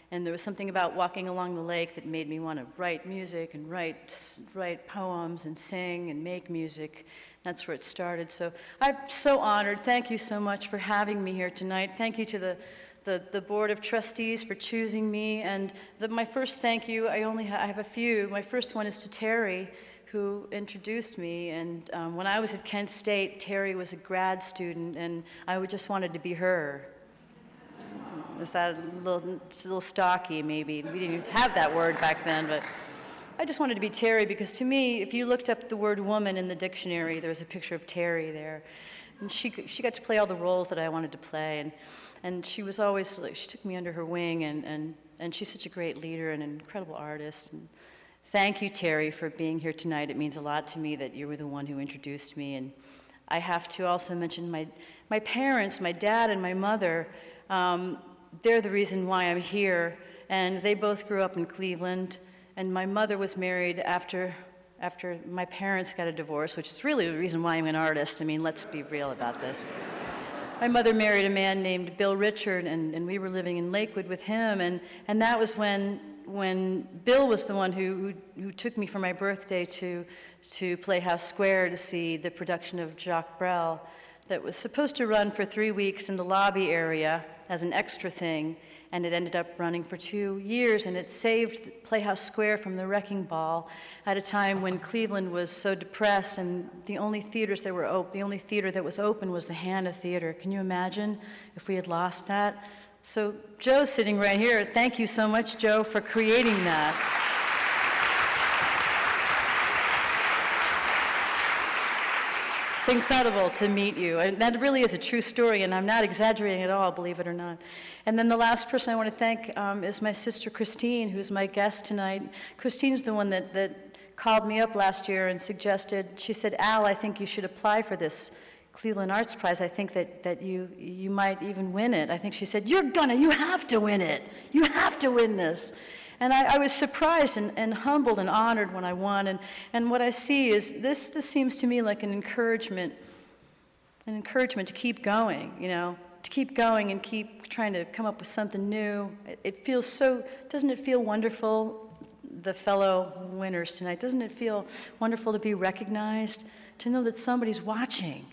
there was something about walking along the lake that made me want to write music and write poems and sing and make music. That's where it started. So I'm so honored. Thank you so much for having me here tonight. Thank you to the Board of Trustees for choosing me. And my first thank you, I have a few. My first one is to Terri, who introduced me. And when I was at Kent State, Terri was a grad student, and I just wanted to be her. Is that a little stocky, maybe? We didn't even have that word back then, but I just wanted to be Terri, because to me, if you looked up the word woman in the dictionary, there was a picture of Terri there. And she got to play all the roles that I wanted to play, and she was always, she took me under her wing, and she's such a great leader and an incredible artist. And thank you, Terri, for being here tonight. It means a lot to me that you were the one who introduced me. And I have to also mention my parents, my dad and my mother. They're the reason why I'm here, and they both grew up in Cleveland. And my mother was married after my parents got a divorce, which is really the reason why I'm an artist. I mean, let's be real about this. My mother married a man named Bill Richard, and we were living in Lakewood with him, and that was when Bill was the one who took me for my birthday to Playhouse Square to see the production of Jacques Brel that was supposed to run for 3 weeks in the lobby area as an extra thing, and it ended up running for 2 years, and it saved Playhouse Square from the wrecking ball at a time when Cleveland was so depressed, and the only theater that was open was the Hannah Theater. Can you imagine if we had lost that? So Joe's sitting right here. Thank you so much, Joe, for creating that. It's incredible to meet you. And that really is a true story, and I'm not exaggerating at all, believe it or not. And then the last person I want to thank is my sister Christine, who's my guest tonight. Christine's the one that called me up last year and suggested, she said, Al, I think you should apply for this Cleveland Arts Prize. I think that you might even win it. I think she said, you have to win it. You have to win this. And I was surprised and humbled and honored when I won. And what I see is this seems to me like an encouragement to keep going, to keep going and keep trying to come up with something new. It feels so, doesn't it feel wonderful, the fellow winners tonight? Doesn't it feel wonderful to be recognized, to know that somebody's watching?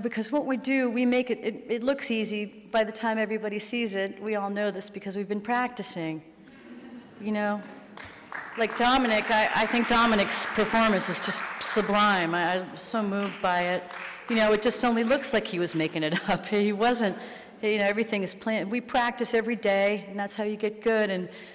Because what we do, we make it looks easy by the time everybody sees it. We all know this because we've been practicing. Like Dominic, I think Dominic's performance is just sublime. I'm so moved by it. it just only looks like he was making it up. He wasn't. Everything is planned. We practice every day, and that's how you get good,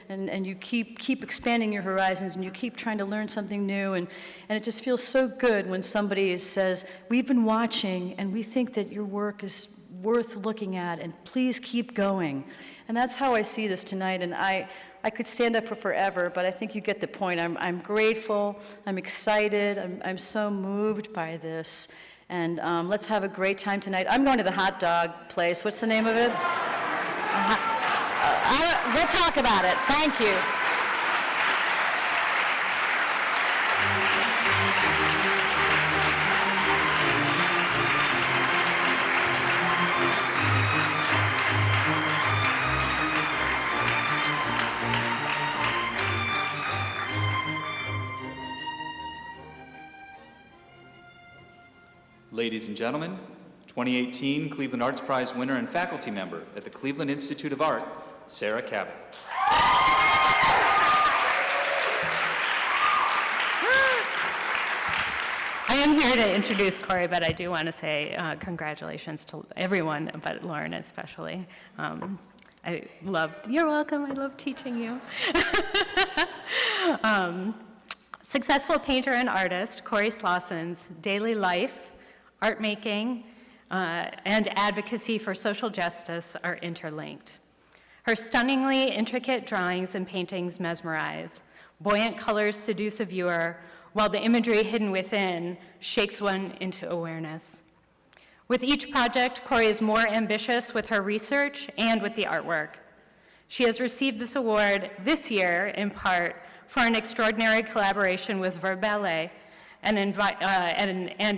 and you keep expanding your horizons, and you keep trying to learn something new, and it just feels so good when somebody says, we've been watching, and we think that your work is worth looking at, and please keep going. And that's how I see this tonight, and I could stand up for forever, but I think you get the point. I'm grateful, I'm excited, I'm so moved by this. And let's have a great time tonight. I'm going to the hot dog place. What's the name of it? We'll talk about it. Thank you. Ladies and gentlemen, 2018 Cleveland Arts Prize winner and faculty member at the Cleveland Institute of Art, Sarah Kabot. I am here to introduce Corrie, but I do want to say congratulations to everyone, but Lauren especially. You're welcome, I love teaching you. Successful painter and artist, Corrie Slawson's daily life, art making, and advocacy for social justice are interlinked. Her stunningly intricate drawings and paintings mesmerize. Buoyant colors seduce a viewer, while the imagery hidden within shakes one into awareness. With each project, Corrie is more ambitious with her research and with the artwork. She has received this award this year, in part, for an extraordinary collaboration with Verve Ballet and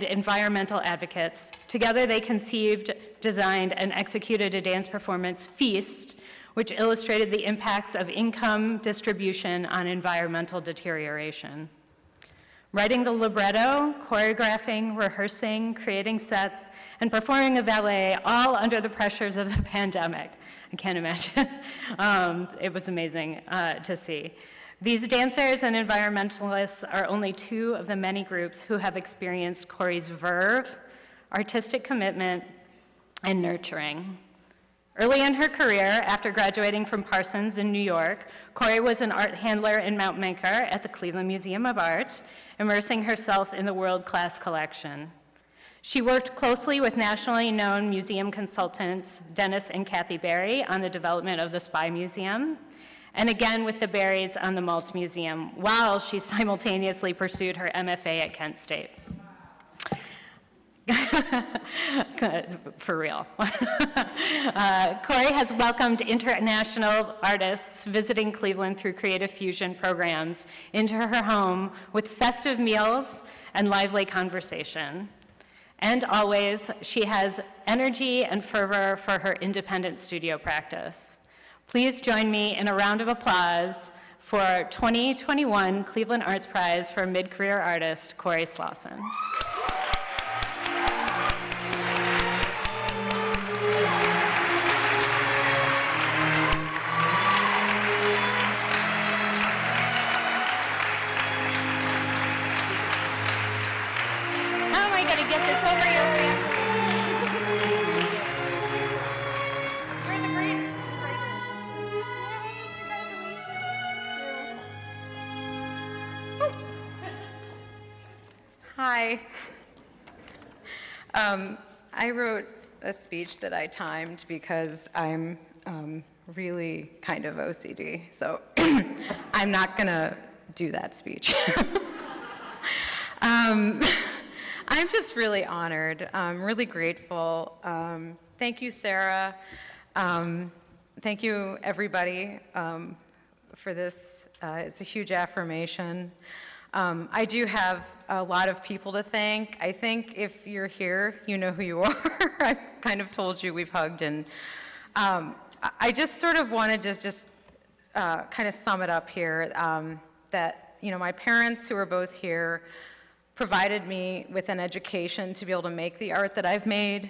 environmental advocates. Together they conceived, designed, and executed a dance performance, Feast, which illustrated the impacts of income distribution on environmental deterioration. Writing the libretto, choreographing, rehearsing, creating sets, and performing a ballet, all under the pressures of the pandemic. I can't imagine. It was amazing to see. These dancers and environmentalists are only two of the many groups who have experienced Corrie's verve, artistic commitment, and nurturing. Early in her career, after graduating from Parsons in New York, Corrie was an art handler in Mount Menker at the Cleveland Museum of Art, immersing herself in the world-class collection. She worked closely with nationally known museum consultants Dennis and Kathy Berry on the development of the Spy Museum, and again with the Berrys on the Maltz Museum, while she simultaneously pursued her MFA at Kent State. For real. Corrie has welcomed international artists visiting Cleveland through Creative Fusion programs into her home with festive meals and lively conversation. And always, she has energy and fervor for her independent studio practice. Please join me in a round of applause for 2021 Cleveland Arts Prize for Mid-Career Artist, Corrie Slawson. How am I going to get this over your family? Hi. I wrote a speech that I timed because I'm really kind of OCD, so I'm not gonna do that speech. I'm just really honored. I'm really grateful. Thank you, Sarah. Thank you, everybody, for this. It's a huge affirmation. I do have a lot of people to thank. I think if you're here, you know who you are. I've kind of told you, we've hugged, and I just sort of wanted to just kind of sum it up here, that, you know, my parents, who are both here, provided me with an education to be able to make the art that I've made,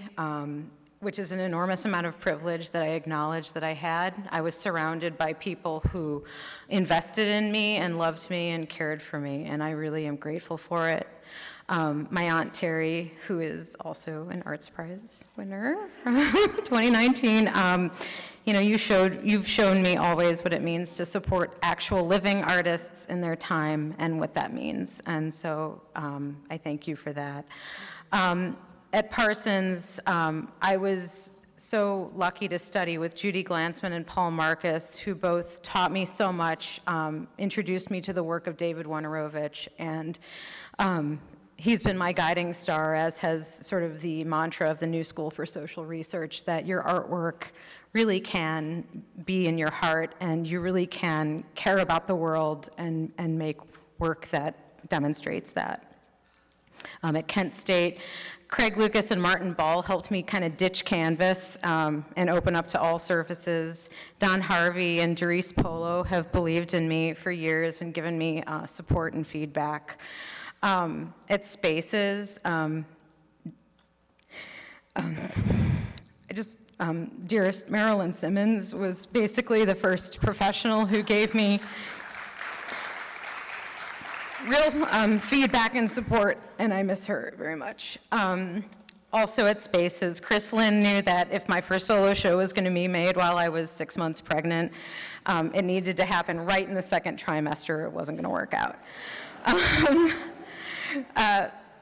which is an enormous amount of privilege that I acknowledge that I had. I was surrounded by people who invested in me and loved me and cared for me, and I really am grateful for it. My aunt Terri, who is also an Arts Prize winner from 2019. You've shown me always what it means to support actual living artists in their time and what that means. And so I thank you for that. At Parsons, I was so lucky to study with Judy Glansman and Paul Marcus, who both taught me so much, introduced me to the work of David Wojnarowicz, and he's been my guiding star, as has sort of the mantra of the New School for Social Research, that your artwork really can be in your heart, and you really can care about the world and make work that demonstrates that. At Kent State, Craig Lucas and Martin Ball helped me kind of ditch canvas and open up to all surfaces. Don Harvey and Doris Polo have believed in me for years and given me support and feedback. At Spaces, dearest Marilyn Simmons was basically the first professional who gave me real feedback and support, and I miss her very much. Also at Spaces, Chris Lynn knew that if my first solo show was going to be made while I was 6 months pregnant, it needed to happen right in the second trimester. It wasn't going to work out.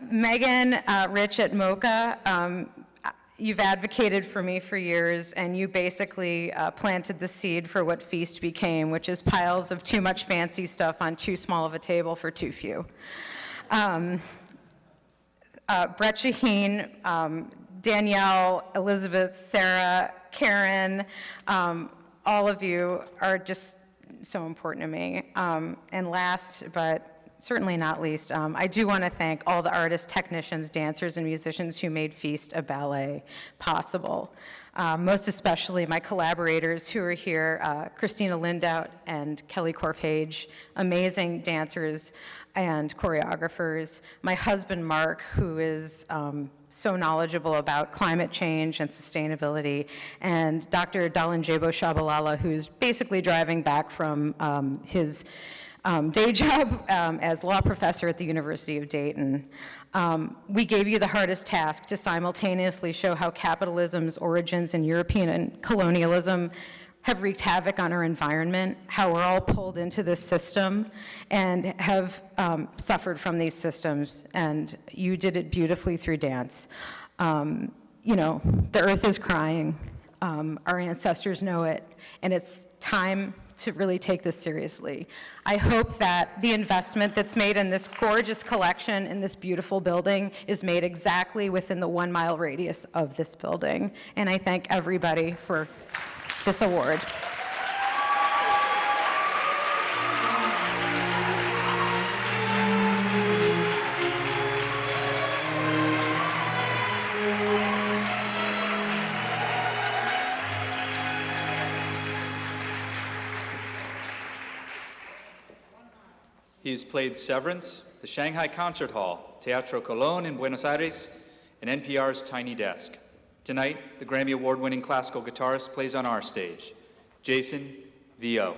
Megan, Rich at MoCA, you've advocated for me for years, and you basically planted the seed for what Feast became, which is piles of too much fancy stuff on too small of a table for too few. Brett Shaheen, Danielle, Elizabeth, Sarah, Karen, all of you are just so important to me. And last, but certainly not least, I do want to thank all the artists, technicians, dancers, and musicians who made Feast a ballet possible. Most especially my collaborators who are here, Christina Lindout and Kelly Corpage, amazing dancers and choreographers. My husband, Mark, who is so knowledgeable about climate change and sustainability, and Dr. Dalanjebo Shabalala, who's basically driving back from his day job as law professor at the University of Dayton. We gave you the hardest task to simultaneously show how capitalism's origins in European colonialism have wreaked havoc on our environment, how we're all pulled into this system and have suffered from these systems, and you did it beautifully through dance. The earth is crying, our ancestors know it, and it's time to really take this seriously. I hope that the investment that's made in this gorgeous collection in this beautiful building is made exactly within the 1 mile radius of this building. And I thank everybody for this award. He has played Severance, the Shanghai Concert Hall, Teatro Colón in Buenos Aires, and NPR's Tiny Desk. Tonight, the Grammy Award-winning classical guitarist plays on our stage, Jason Vieaux.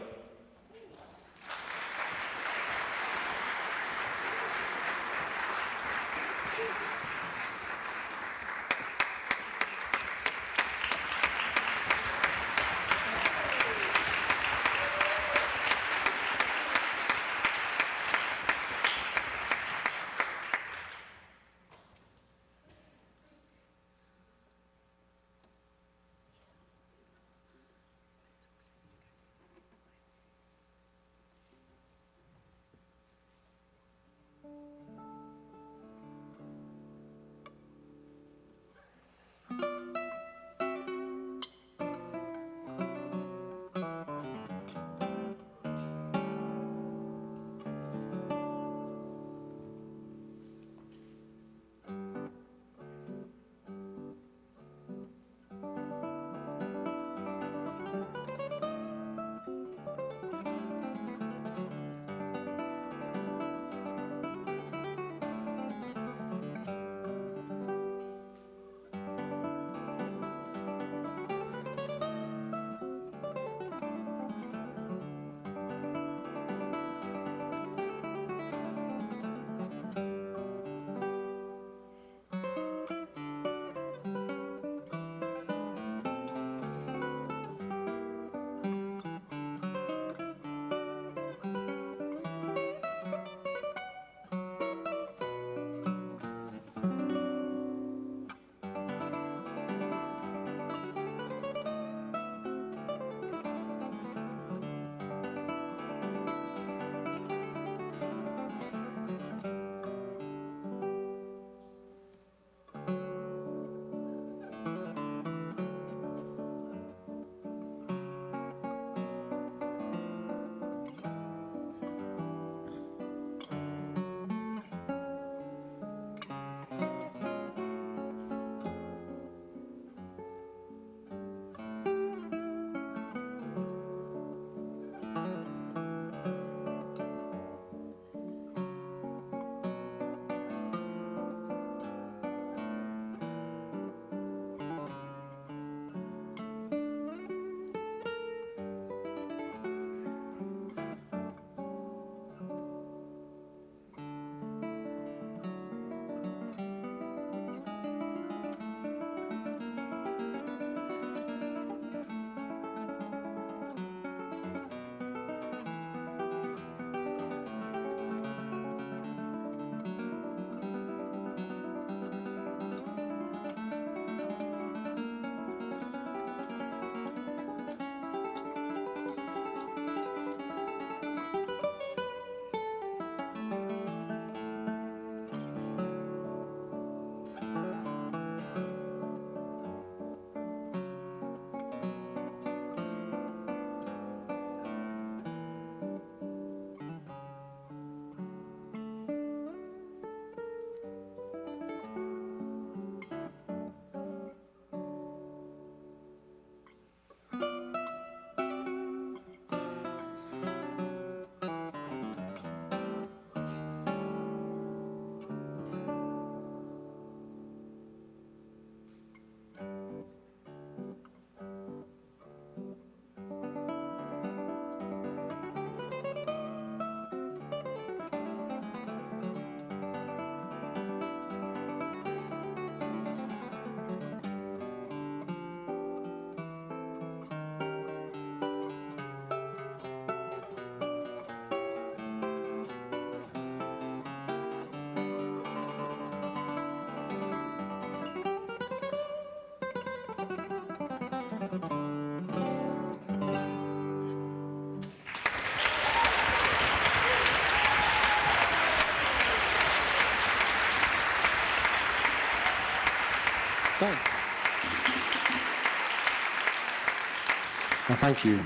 Thank you.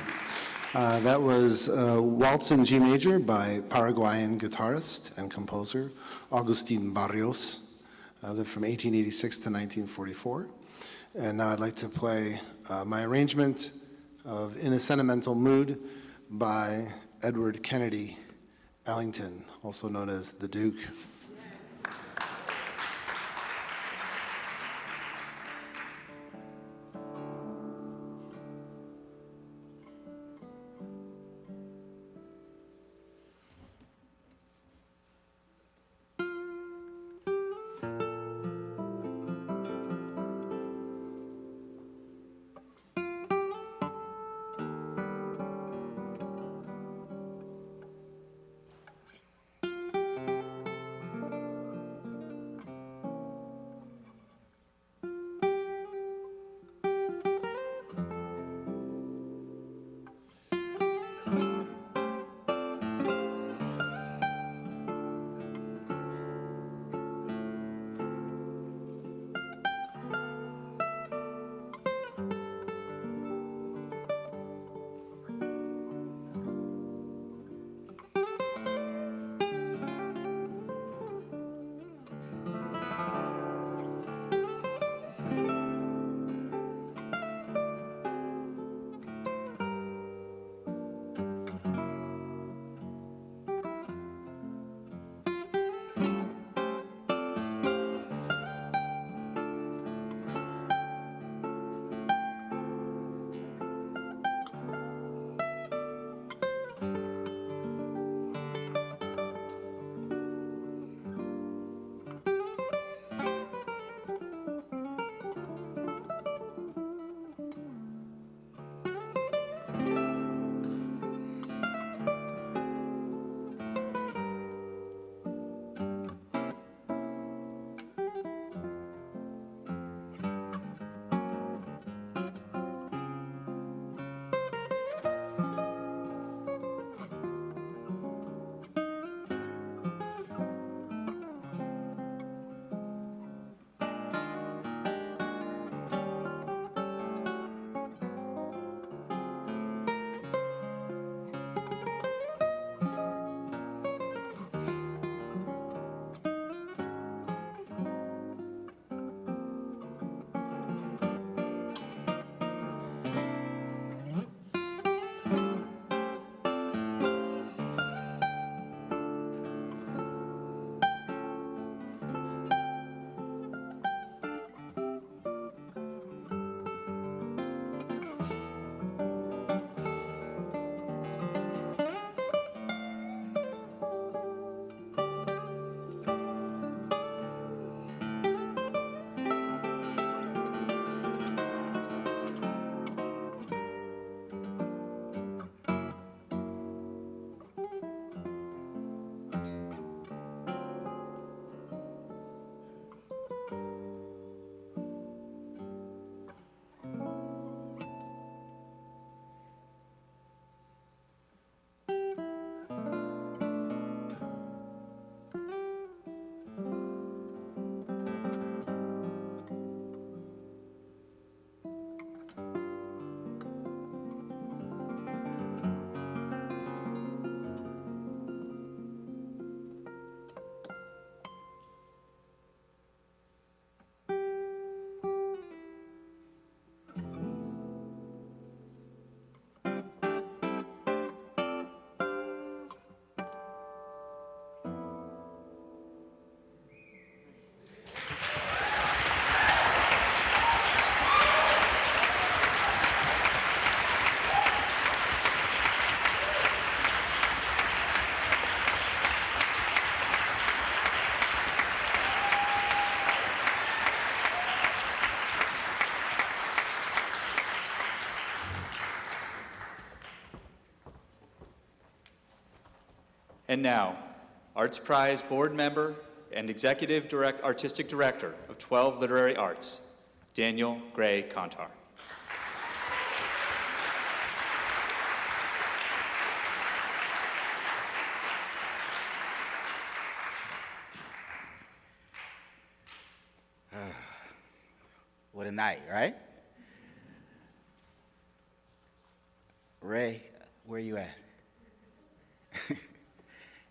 That was Waltz in G Major by Paraguayan guitarist and composer Agustin Barrios, lived from 1886 to 1944. And now I'd like to play my arrangement of In a Sentimental Mood by Edward Kennedy Ellington, also known as the Duke. And now, Arts Prize board member and artistic director of 12 Literary Arts, Daniel Gray-Kontar. What a night, right? Ray, where you at?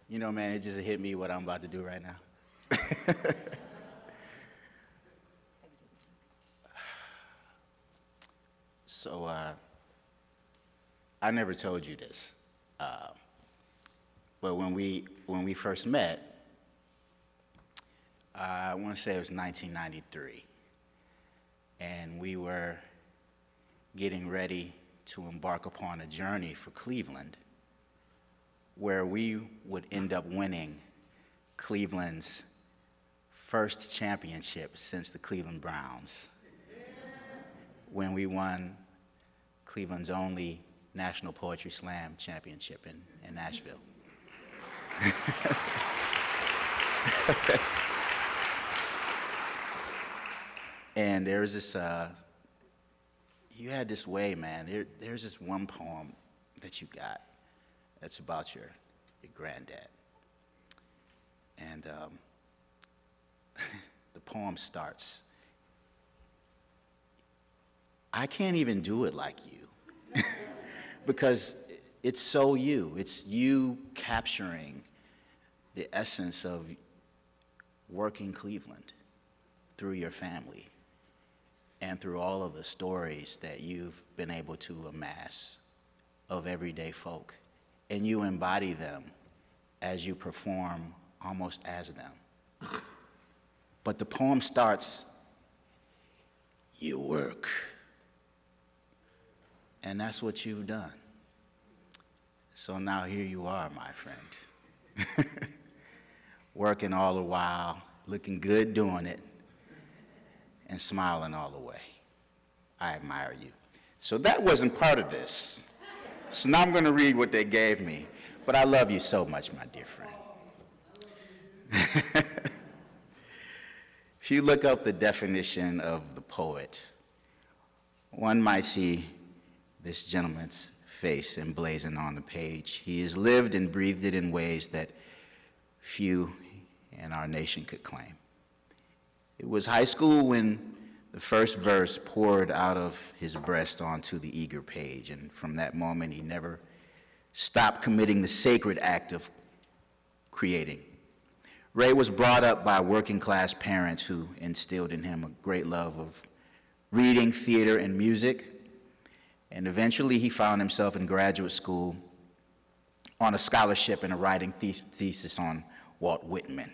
You know, man, it just hit me what I'm about to do right now. So, I never told you this, but when we first met, I want to say it was 1993, and we were getting ready to embark upon a journey for Cleveland, where we would end up winning Cleveland's first championship since the Cleveland Browns, when we won Cleveland's only National Poetry Slam championship in Nashville. And there was this, you had this way, man, there's this one poem that you got that's about your granddad. And the poem starts, I can't even do it like you, because it's so you. It's you capturing the essence of working Cleveland through your family and through all of the stories that you've been able to amass of everyday folk. And you embody them as you perform almost as them. But the poem starts, you work. And that's what you've done. So now here you are, my friend. Working all the while, looking good doing it, and smiling all the way. I admire you. So that wasn't part of this. So now I'm going to read what they gave me. But I love you so much, my dear friend. If you look up the definition of the poet, one might see this gentleman's face emblazoned on the page. He has lived and breathed it in ways that few in our nation could claim. It was high school when the first verse poured out of his breast onto the eager page, and from that moment he never stopped committing the sacred act of creating. Ray was brought up by working class parents who instilled in him a great love of reading, theater, and music. And eventually he found himself in graduate school on a scholarship and a writing thesis on Walt Whitman.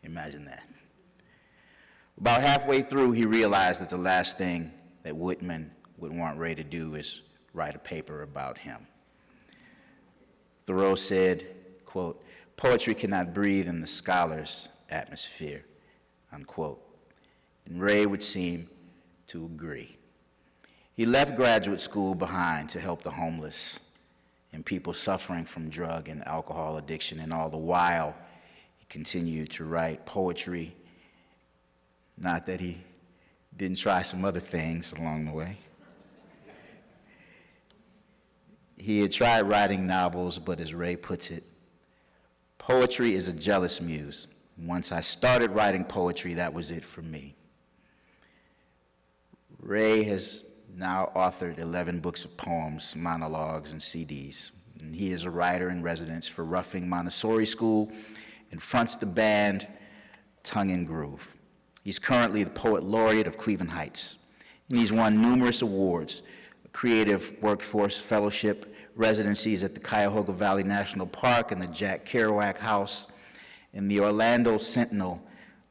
Imagine that. About halfway through, he realized that the last thing that Whitman would want Ray to do is write a paper about him. Thoreau said, quote, poetry cannot breathe in the scholar's atmosphere, unquote. And Ray would seem to agree. He left graduate school behind to help the homeless and people suffering from drug and alcohol addiction, and all the while he continued to write poetry. Not that he didn't try some other things along the way. He had tried writing novels, but as Ray puts it, poetry is a jealous muse. Once I started writing poetry, that was it for me. Ray has now authored 11 books of poems, monologues, and CDs. And he is a writer in residence for Ruffing Montessori School and fronts the band Tongue and Groove. He's currently the Poet Laureate of Cleveland Heights, and he's won numerous awards, a Creative Workforce Fellowship, residencies at the Cuyahoga Valley National Park and the Jack Kerouac House, and the Orlando Sentinel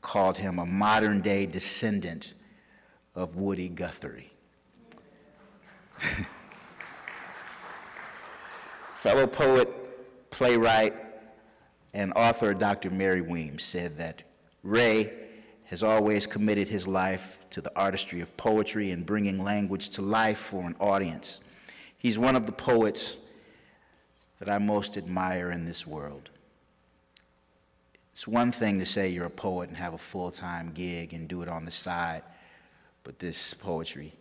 called him a modern-day descendant of Woody Guthrie. Fellow poet, playwright, and author Dr. Mary Weems said that Ray has always committed his life to the artistry of poetry and bringing language to life for an audience. He's one of the poets that I most admire in this world. It's one thing to say you're a poet and have a full-time gig and do it on the side, but this poetry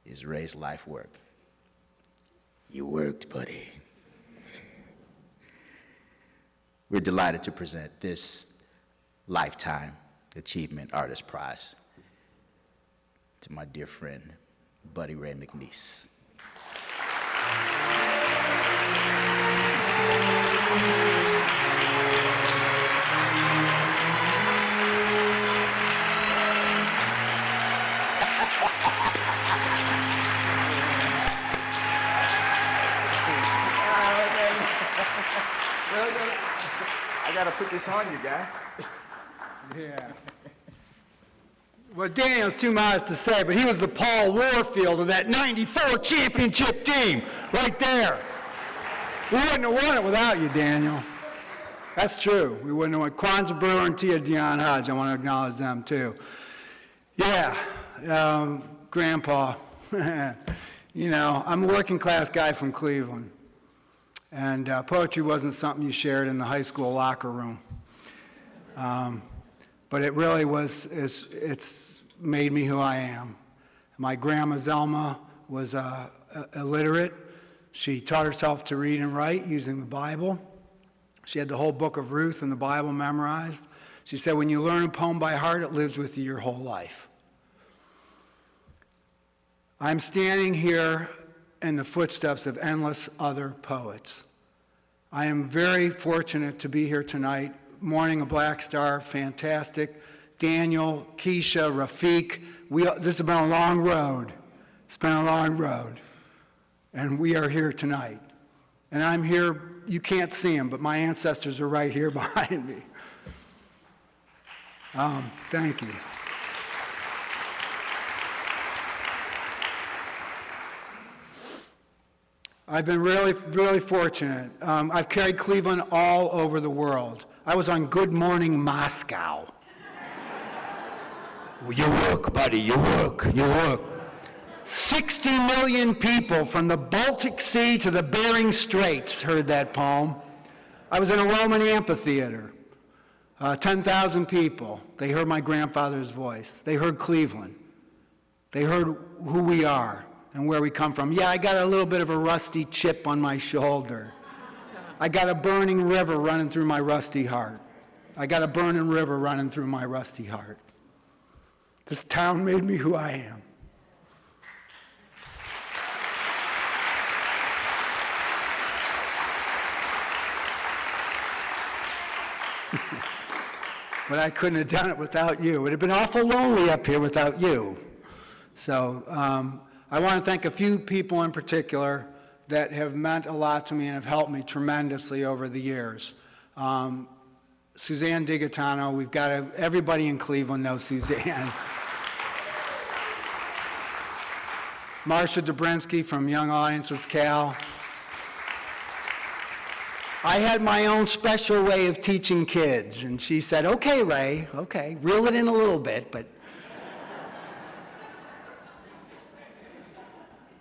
is Ray's life work. You worked, buddy. We're delighted to present this Lifetime Achievement Artist Prize to my dear friend, Buddy Ray McNiece. gotta put this on you, guy. Yeah. Well, Daniel's too modest to say, but he was the Paul Warfield of that '94 championship team, right there. We wouldn't have won it without you, Daniel. That's true. We wouldn't have won. Kwanzaa Brewer and Tia Dion Hodge, I want to acknowledge them too. Yeah, Grandpa. You know, I'm a working class guy from Cleveland, and poetry wasn't something you shared in the high school locker room. But it really was, it's made me who I am. My grandma Zelma was illiterate. She taught herself to read and write using the Bible. She had the whole book of Ruth and the Bible memorized. She said, when you learn a poem by heart, it lives with you your whole life. I'm standing here in the footsteps of endless other poets. I am very fortunate to be here tonight. Mourning a Black Star, fantastic. Daniel, Kisha, Rafiq. This has been a long road. It's been a long road. And we are here tonight. And I'm here, you can't see them, but my ancestors are right here behind me. Thank you. I've been really, really fortunate. I've carried Cleveland all over the world. I was on Good Morning Moscow. You work, buddy, you work, you work. 60 million people from the Baltic Sea to the Bering Straits heard that poem. I was in a Roman amphitheater, 10,000 people. They heard my grandfather's voice. They heard Cleveland. They heard who we are and where we come from. Yeah, I got a little bit of a rusty chip on my shoulder. I got a burning river running through my rusty heart. I got a burning river running through my rusty heart. This town made me who I am. But I couldn't have done it without you. It would have been awful lonely up here without you. So I want to thank a few people in particular that have meant a lot to me and have helped me tremendously over the years. Suzanne Digatano, we've got everybody in Cleveland knows Suzanne. Marcia Dobrinsky from Young Audiences Cal. I had my own special way of teaching kids, and she said, okay, Ray, okay, reel it in a little bit, but.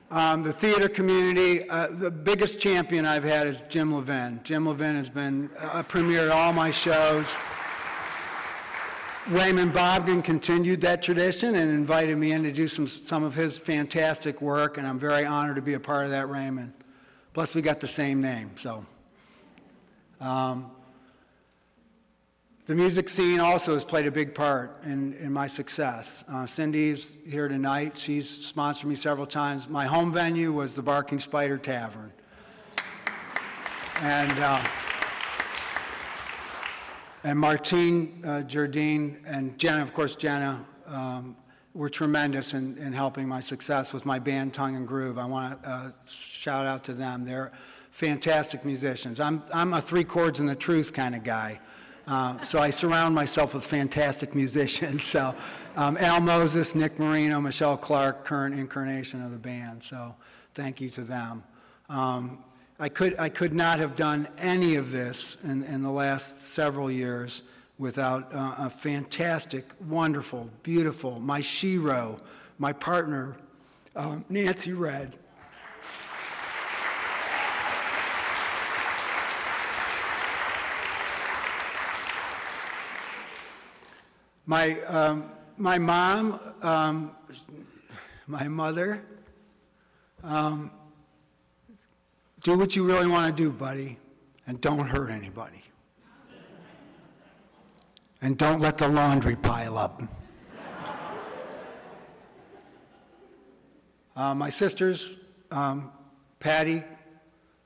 The theater community, the biggest champion I've had is Jim Levin. Jim Levin has been a premier at all my shows. Raymond Bobden continued that tradition and invited me in to do some of his fantastic work, and I'm very honored to be a part of that, Raymond. Plus, we got the same name, so. The music scene also has played a big part in my success. Cindy's here tonight. She's sponsored me several times. My home venue was the Barking Spider Tavern. And Martine Jardine and Jenna, of course, Jenna, were tremendous in helping my success with my band Tongue and Groove. I want to shout out to them. They're fantastic musicians. I'm a three chords and the truth kind of guy. So I surround myself with fantastic musicians. So Al Moses, Nick Marino, Michelle Clark, current incarnation of the band. So thank you to them. I could not have done any of this in the last several years without a fantastic, wonderful, beautiful, my shero, my partner, Nancy Red. My mom, my mother, do what you really want to do, buddy, and don't hurt anybody. And don't let the laundry pile up. My sisters, Patty,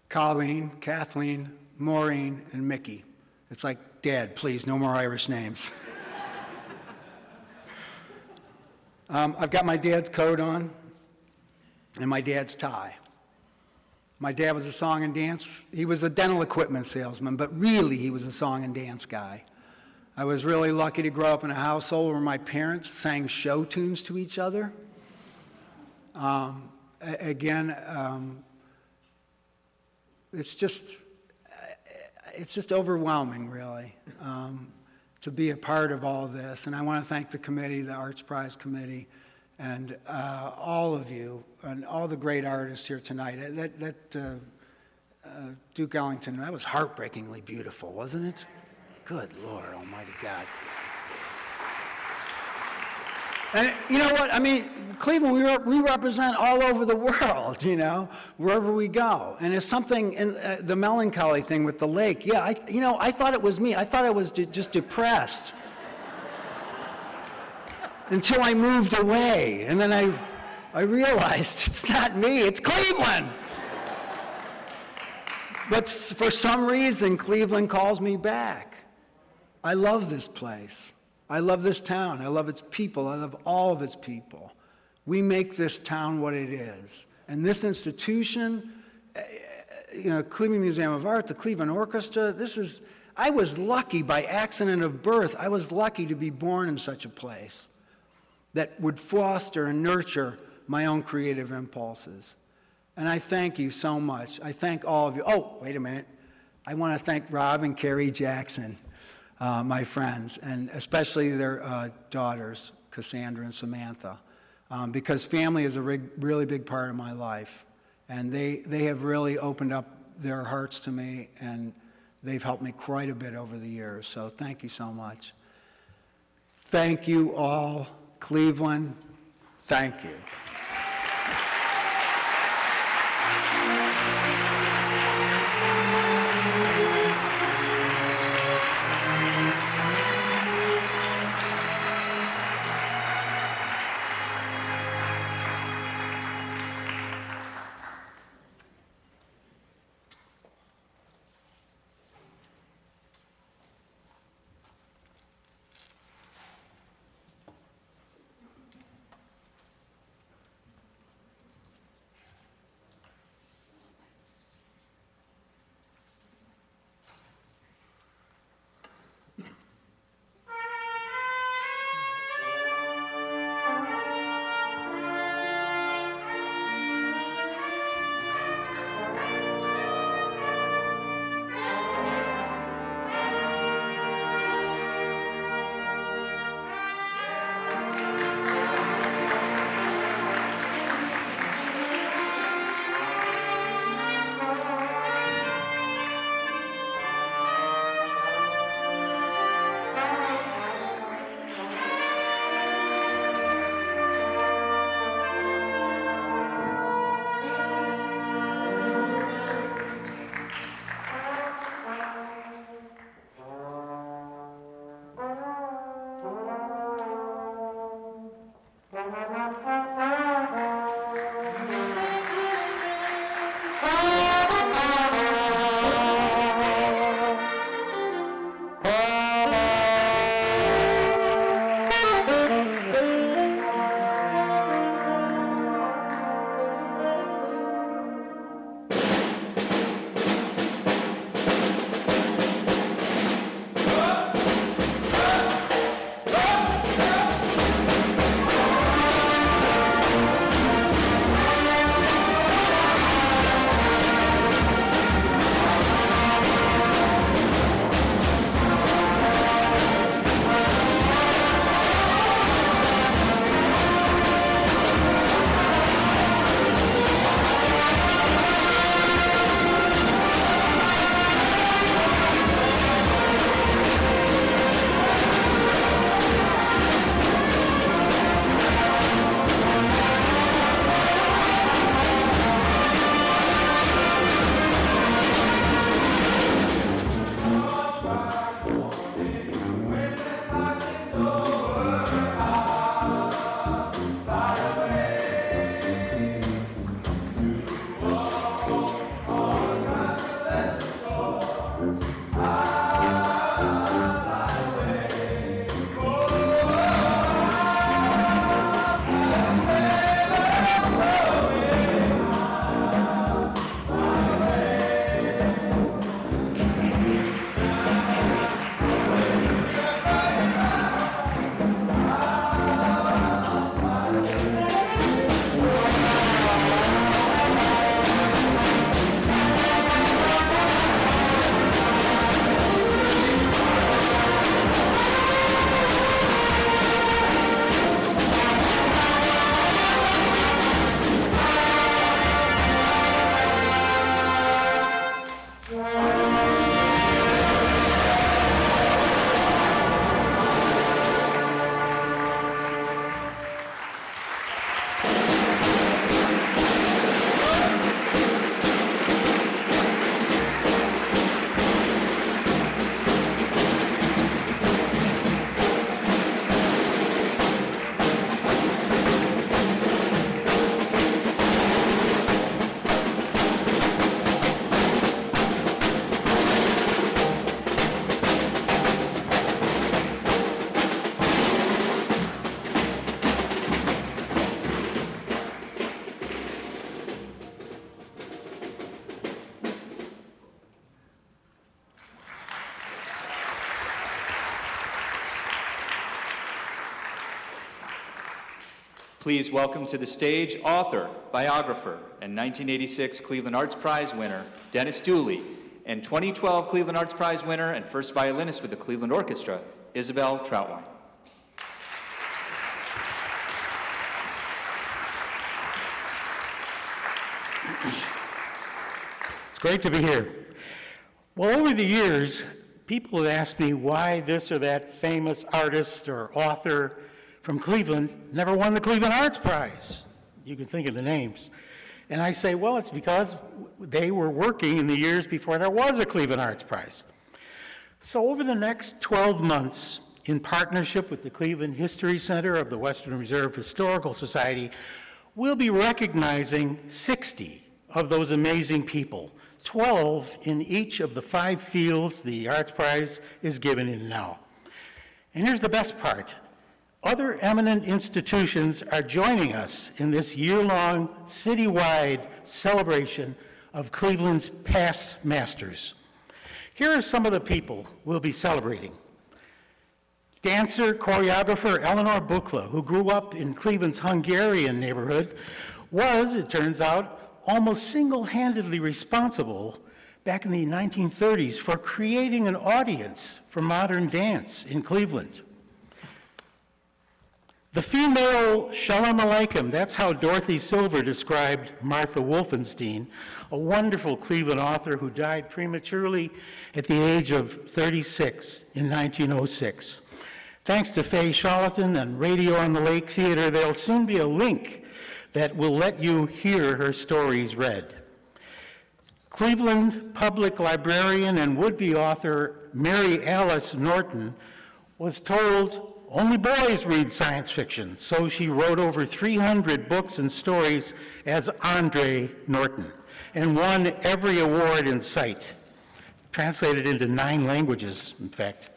Colleen, Kathleen, Maureen, and Mickey. It's like, Dad, please, no more Irish names. I've got my dad's coat on and my dad's tie. My dad was a song and dance, he was a dental equipment salesman, but really he was a song and dance guy. I was really lucky to grow up in a household where my parents sang show tunes to each other. It's just overwhelming, really, to be a part of all this. And I want to thank the committee, the Arts Prize Committee, and all of you, and all the great artists here tonight. Duke Ellington, that was heartbreakingly beautiful, wasn't it? Good Lord Almighty God. And you know what? I mean, Cleveland, we represent all over the world, you know, wherever we go. And it's something in the melancholy thing with the lake. Yeah, I thought it was me. I thought I was just depressed until I moved away. And then I realized it's not me, it's Cleveland. But for some reason, Cleveland calls me back. I love this place. I love this town. I love its people. I love all of its people. We make this town what it is. And this institution, Cleveland Museum of Art, the Cleveland Orchestra, I was lucky by accident of birth. I was lucky to be born in such a place that would foster and nurture my own creative impulses. And I thank you so much. I thank all of you. Oh, wait a minute. I want to thank Rob and Carrie Jackson. My friends, and especially their daughters, Cassandra and Samantha, because family is a really big part of my life. And they have really opened up their hearts to me, and they've helped me quite a bit over the years. So thank you so much. Thank you all, Cleveland. Thank you. Please welcome to the stage author, biographer, and 1986 Cleveland Arts Prize winner, Dennis Dooley, and 2012 Cleveland Arts Prize winner and first violinist with the Cleveland Orchestra, Isabel Troutwine. It's great to be here. Well, over the years, people have asked me why this or that famous artist or author from Cleveland never won the Cleveland Arts Prize. You can think of the names. And I say, well, it's because they were working in the years before there was a Cleveland Arts Prize. So over the next 12 months, in partnership with the Cleveland History Center of the Western Reserve Historical Society, we'll be recognizing 60 of those amazing people, 12 in each of the 5 fields the Arts Prize is given in now. And here's the best part. Other eminent institutions are joining us in this year-long, citywide celebration of Cleveland's past masters. Here are some of the people we'll be celebrating. Dancer, choreographer Eleanor Bukla, who grew up in Cleveland's Hungarian neighborhood, was, it turns out, almost single-handedly responsible back in the 1930s for creating an audience for modern dance in Cleveland. The female Shalom Aleichem, that's how Dorothy Silver described Martha Wolfenstein, a wonderful Cleveland author who died prematurely at the age of 36 in 1906. Thanks to Faye Charlton and Radio on the Lake Theater, there'll soon be a link that will let you hear her stories read. Cleveland public librarian and would-be author Mary Alice Norton was told only boys read science fiction, so she wrote over 300 books and stories as Andre Norton and won every award in sight, translated into 9 languages, in fact.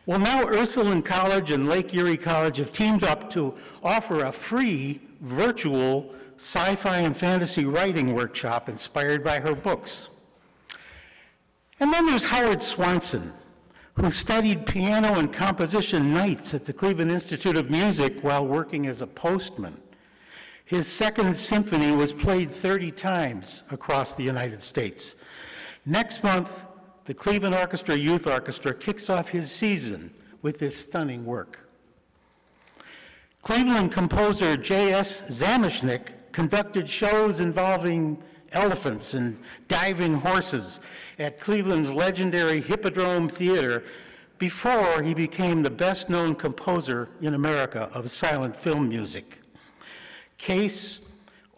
Well, now Ursuline College and Lake Erie College have teamed up to offer a free virtual sci-fi and fantasy writing workshop inspired by her books. And then there's Howard Swanson, who studied piano and composition nights at the Cleveland Institute of Music while working as a postman. His second symphony was played 30 times across the United States. Next month, the Cleveland Orchestra Youth Orchestra kicks off his season with this stunning work. Cleveland composer J.S. Zamishnik conducted shows involving elephants and diving horses at Cleveland's legendary Hippodrome Theater before he became the best-known composer in America of silent film music. Case,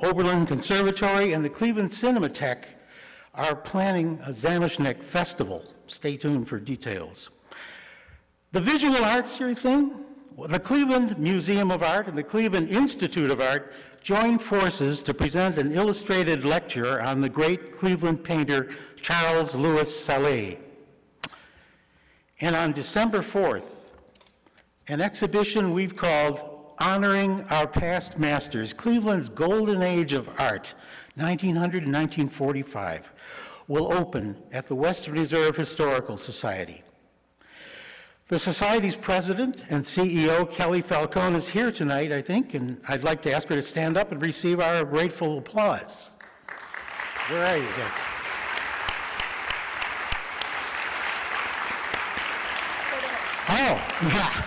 Oberlin Conservatory, and the Cleveland Cinematheque are planning a Zamishnik Festival. Stay tuned for details. The visual arts here thing, the Cleveland Museum of Art and the Cleveland Institute of Art joined forces to present an illustrated lecture on the great Cleveland painter Charles Louis Salé. And on December 4th, an exhibition we've called Honoring Our Past Masters, Cleveland's Golden Age of Art, 1900 and 1945, will open at the Western Reserve Historical Society. The Society's president and CEO, Kelly Falcone, is here tonight, I think, and I'd like to ask her to stand up and receive our grateful applause. Where are you, Kelly? Oh, yeah.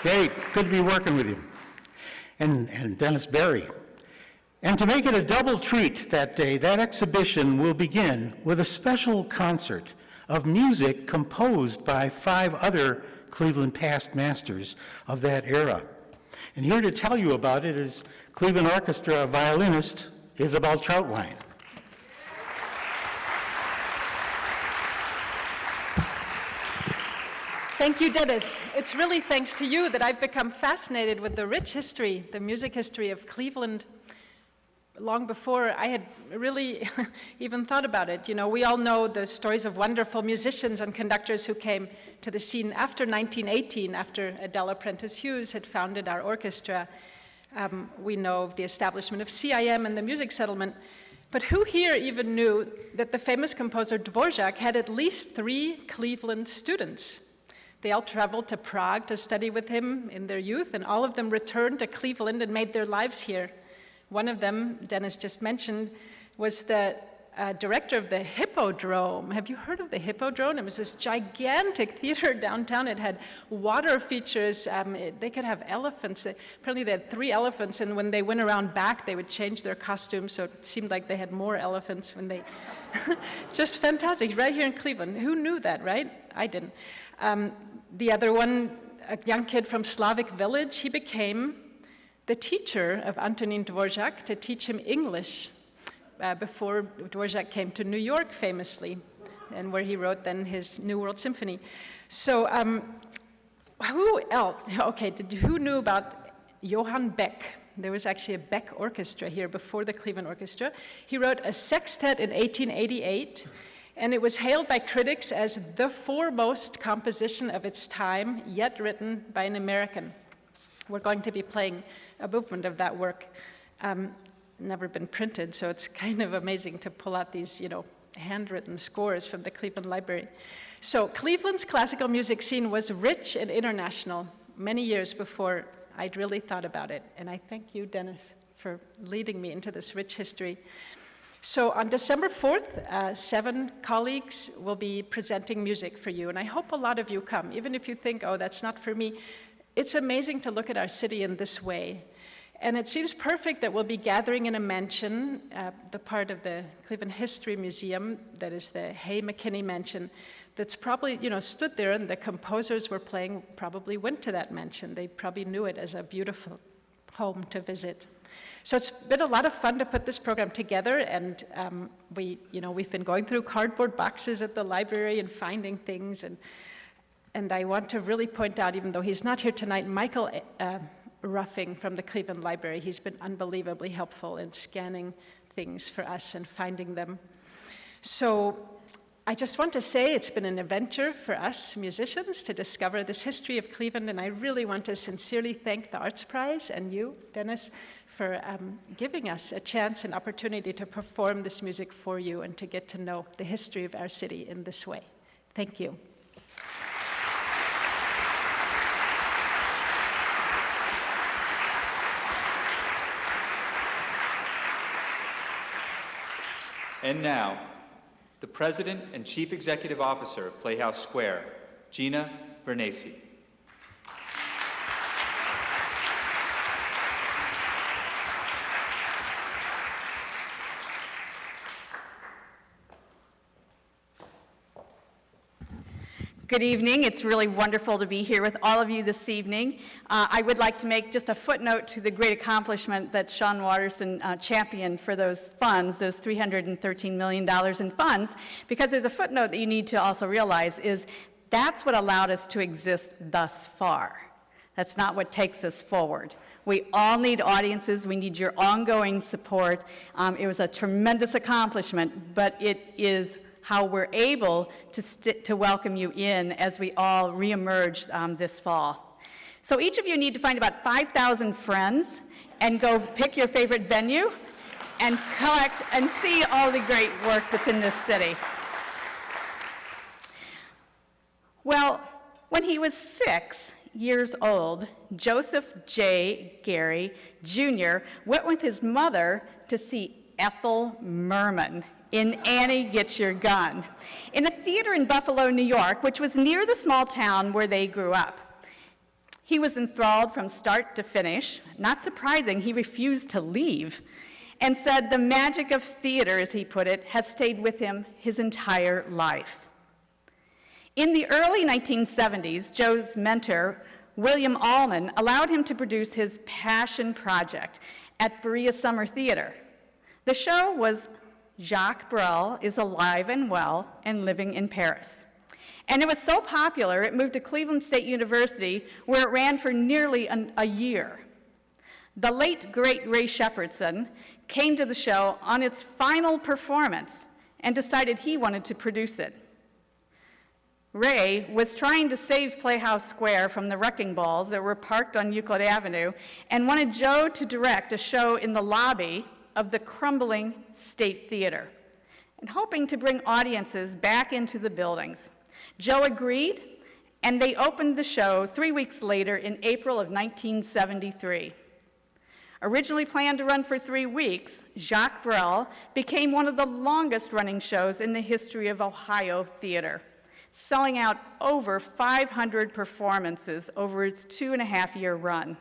Great, good to be working with you. And Dennis Berry. And to make it a double treat that day, that exhibition will begin with a special concert of music composed by 5 other Cleveland past masters of that era. And here to tell you about it is Cleveland Orchestra violinist Isabel Troutwine. Thank you, Dennis. It's really thanks to you that I've become fascinated with the rich history, the music history of Cleveland, long before I had really even thought about it. You know, we all know the stories of wonderful musicians and conductors who came to the scene after 1918, after Adela Prentice Hughes had founded our orchestra. We know of the establishment of CIM and the music settlement. But who here even knew that the famous composer Dvorak had at least 3 Cleveland students? They all traveled to Prague to study with him in their youth, and all of them returned to Cleveland and made their lives here. One of them, Dennis just mentioned, was the director of the Hippodrome. Have you heard of the Hippodrome? It was this gigantic theater downtown. It had water features. They could have elephants. Apparently they had 3 elephants, and when they went around back, they would change their costumes, so it seemed like they had more elephants when they... Just fantastic, right here in Cleveland. Who knew that, right? I didn't. The other one, a young kid from Slavic Village, he became the teacher of Antonin Dvorak to teach him English. Before Dvorak came to New York famously, and where he wrote then his New World Symphony. So who else? Okay, who knew about Johann Beck? There was actually a Beck orchestra here before the Cleveland Orchestra. He wrote a sextet in 1888, and it was hailed by critics as the foremost composition of its time, yet written by an American. We're going to be playing a movement of that work. Never been printed, so it's kind of amazing to pull out these, handwritten scores from the Cleveland Library. So Cleveland's classical music scene was rich and international many years before I'd really thought about it. And I thank you, Dennis, for leading me into this rich history. So on December 4th, 7 colleagues will be presenting music for you. And I hope a lot of you come, even if you think, oh, that's not for me. It's amazing to look at our city in this way. And it seems perfect that we'll be gathering in a mansion, the part of the Cleveland History Museum that is the Hay McKinney Mansion, that's probably, stood there, and the composers were playing probably went to that mansion. They probably knew it as a beautiful home to visit. So it's been a lot of fun to put this program together, and we've been going through cardboard boxes at the library and finding things, and I want to really point out, even though he's not here tonight, Michael Ruffing from the Cleveland Library. He's been unbelievably helpful in scanning things for us and finding them. So I just want to say it's been an adventure for us musicians to discover this history of Cleveland, and I really want to sincerely thank the Arts Prize and you, Dennis, for giving us a chance and opportunity to perform this music for you and to get to know the history of our city in this way. Thank you. And now, the President and Chief Executive Officer of Playhouse Square, Gina Vernaci. Good evening. It's really wonderful to be here with all of you this evening. I would like to make just a footnote to the great accomplishment that Sean Watterson championed for those funds, those $313 million in funds, because there's a footnote that you need to also realize is that's what allowed us to exist thus far. That's not what takes us forward. We all need audiences. We need your ongoing support. It was a tremendous accomplishment, but it is how we're able to welcome you in as we all reemerge this fall. So each of you need to find about 5,000 friends and go pick your favorite venue and collect and see all the great work that's in this city. Well, when he was 6 years old, Joseph J. Garry Jr. went with his mother to see Ethel Merman in Annie Get Your Gun, in a theater in Buffalo, New York, which was near the small town where they grew up. He was enthralled from start to finish. Not surprising, he refused to leave and said the magic of theater, as he put it, has stayed with him his entire life. In the early 1970s, Joe's mentor, William Allman, allowed him to produce his passion project at Berea Summer Theater. The show was Jacques Brel is Alive and Well and Living in Paris. And it was so popular, it moved to Cleveland State University, where it ran for nearly a year. The late, great Ray Shepherdson came to the show on its final performance and decided he wanted to produce it. Ray was trying to save Playhouse Square from the wrecking balls that were parked on Euclid Avenue and wanted Joe to direct a show in the lobby of the crumbling State Theater, and hoping to bring audiences back into the buildings. Joe agreed, and they opened the show 3 weeks later in April of 1973. Originally planned to run for 3 weeks, Jacques Brel became one of the longest-running shows in the history of Ohio theater, selling out over 500 performances over its 2.5-year run.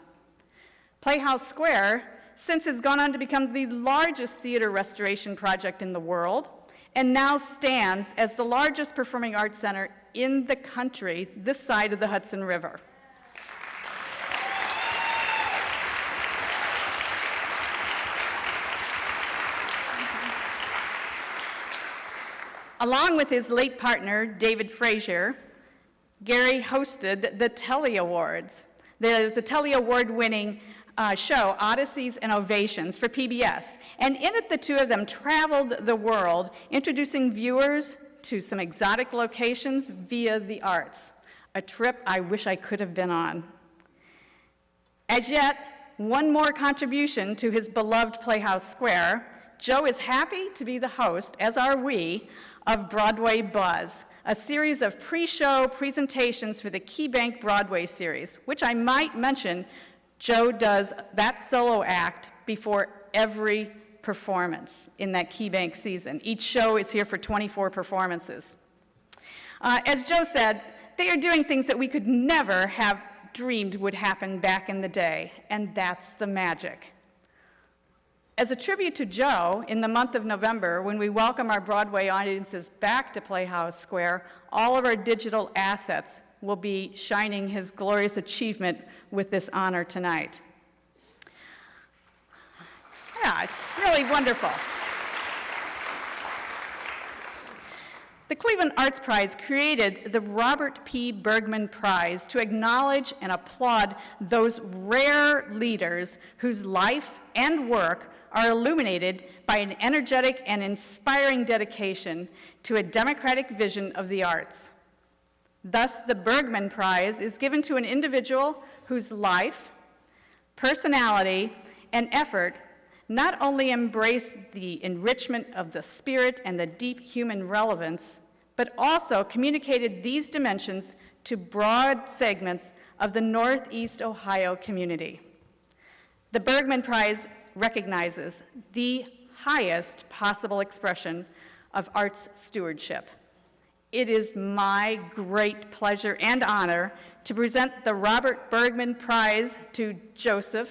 Playhouse Square since has gone on to become the largest theater restoration project in the world, and now stands as the largest performing arts center in the country this side of the Hudson River. Along with his late partner, David Frazier, Garry hosted the Telly Awards. There's the Telly Award-winning show, Odysseys and Ovations, for PBS. And in it, the two of them traveled the world, introducing viewers to some exotic locations via the arts, a trip I wish I could have been on. As yet, one more contribution to his beloved Playhouse Square, Joe is happy to be the host, as are we, of Broadway Buzz, a series of pre-show presentations for the Key Bank Broadway series, which I might mention Joe does that solo act before every performance in that Key Bank season. Each show is here for 24 performances. As Joe said, they are doing things that we could never have dreamed would happen back in the day, and that's the magic. As a tribute to Joe, in the month of November, when we welcome our Broadway audiences back to Playhouse Square, all of our digital assets will be shining his glorious achievement with this honor tonight. Yeah, it's really wonderful. The Cleveland Arts Prize created the Robert P. Bergman Prize to acknowledge and applaud those rare leaders whose life and work are illuminated by an energetic and inspiring dedication to a democratic vision of the arts. Thus, the Bergman Prize is given to an individual whose life, personality, and effort not only embrace the enrichment of the spirit and the deep human relevance, but also communicated these dimensions to broad segments of the Northeast Ohio community. The Bergman Prize recognizes the highest possible expression of arts stewardship. It is my great pleasure and honor to present the Robert Bergman Prize to Joseph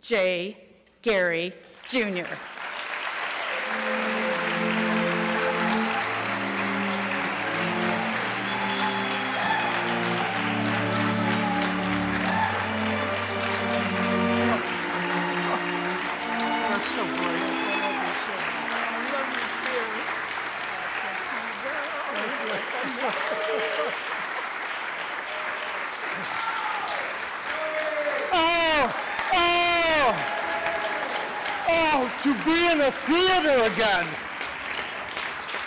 J. Garry, Jr. To be in a theater again,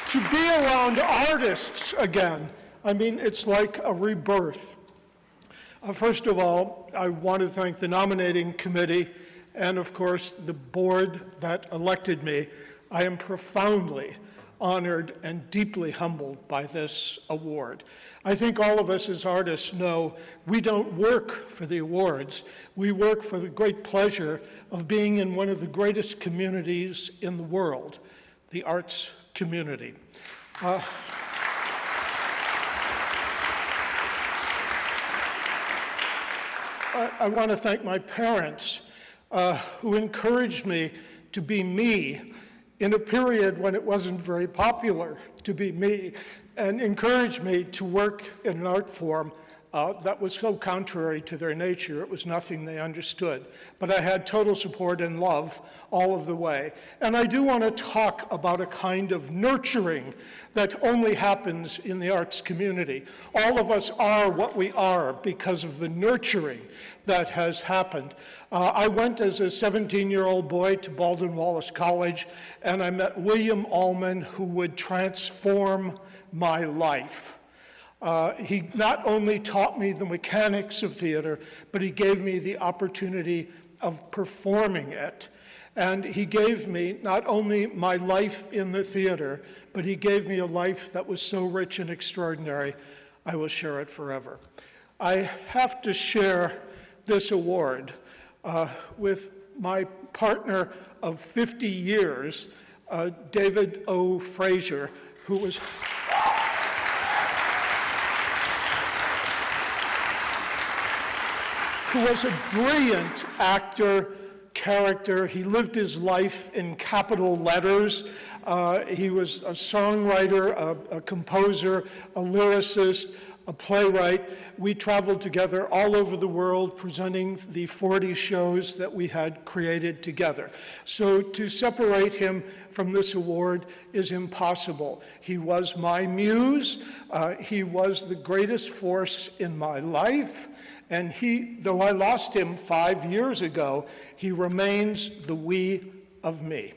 to be around artists again. I mean, it's like a rebirth. First of all, I want to thank the nominating committee and, of course, the board that elected me. I am profoundly honored and deeply humbled by this award. I think all of us as artists know we don't work for the awards. We work for the great pleasure of being in one of the greatest communities in the world, the arts community. I want to thank my parents who encouraged me to be me in a period when it wasn't very popular to be me, and encouraged me to work in an art form that was so contrary to their nature. It was nothing they understood. But I had total support and love all of the way. And I do want to talk about a kind of nurturing that only happens in the arts community. All of us are what we are because of the nurturing that has happened. I went as a 17-year-old boy to Baldwin Wallace College, and I met William Allman, who would transform my life. He not only taught me the mechanics of theater, but he gave me the opportunity of performing it. And he gave me not only my life in the theater, but he gave me a life that was so rich and extraordinary. I will share it forever. I have to share this award with my partner of 50 years, David O. Frazier, who was a brilliant actor, character. He lived his life in capital letters. He was a songwriter, a composer, a lyricist, a playwright. We traveled together all over the world presenting the 40 shows that we had created together. So to separate him from this award is impossible. He was my muse. He was the greatest force in my life. And he, though I lost him 5 years ago, he remains the we of me.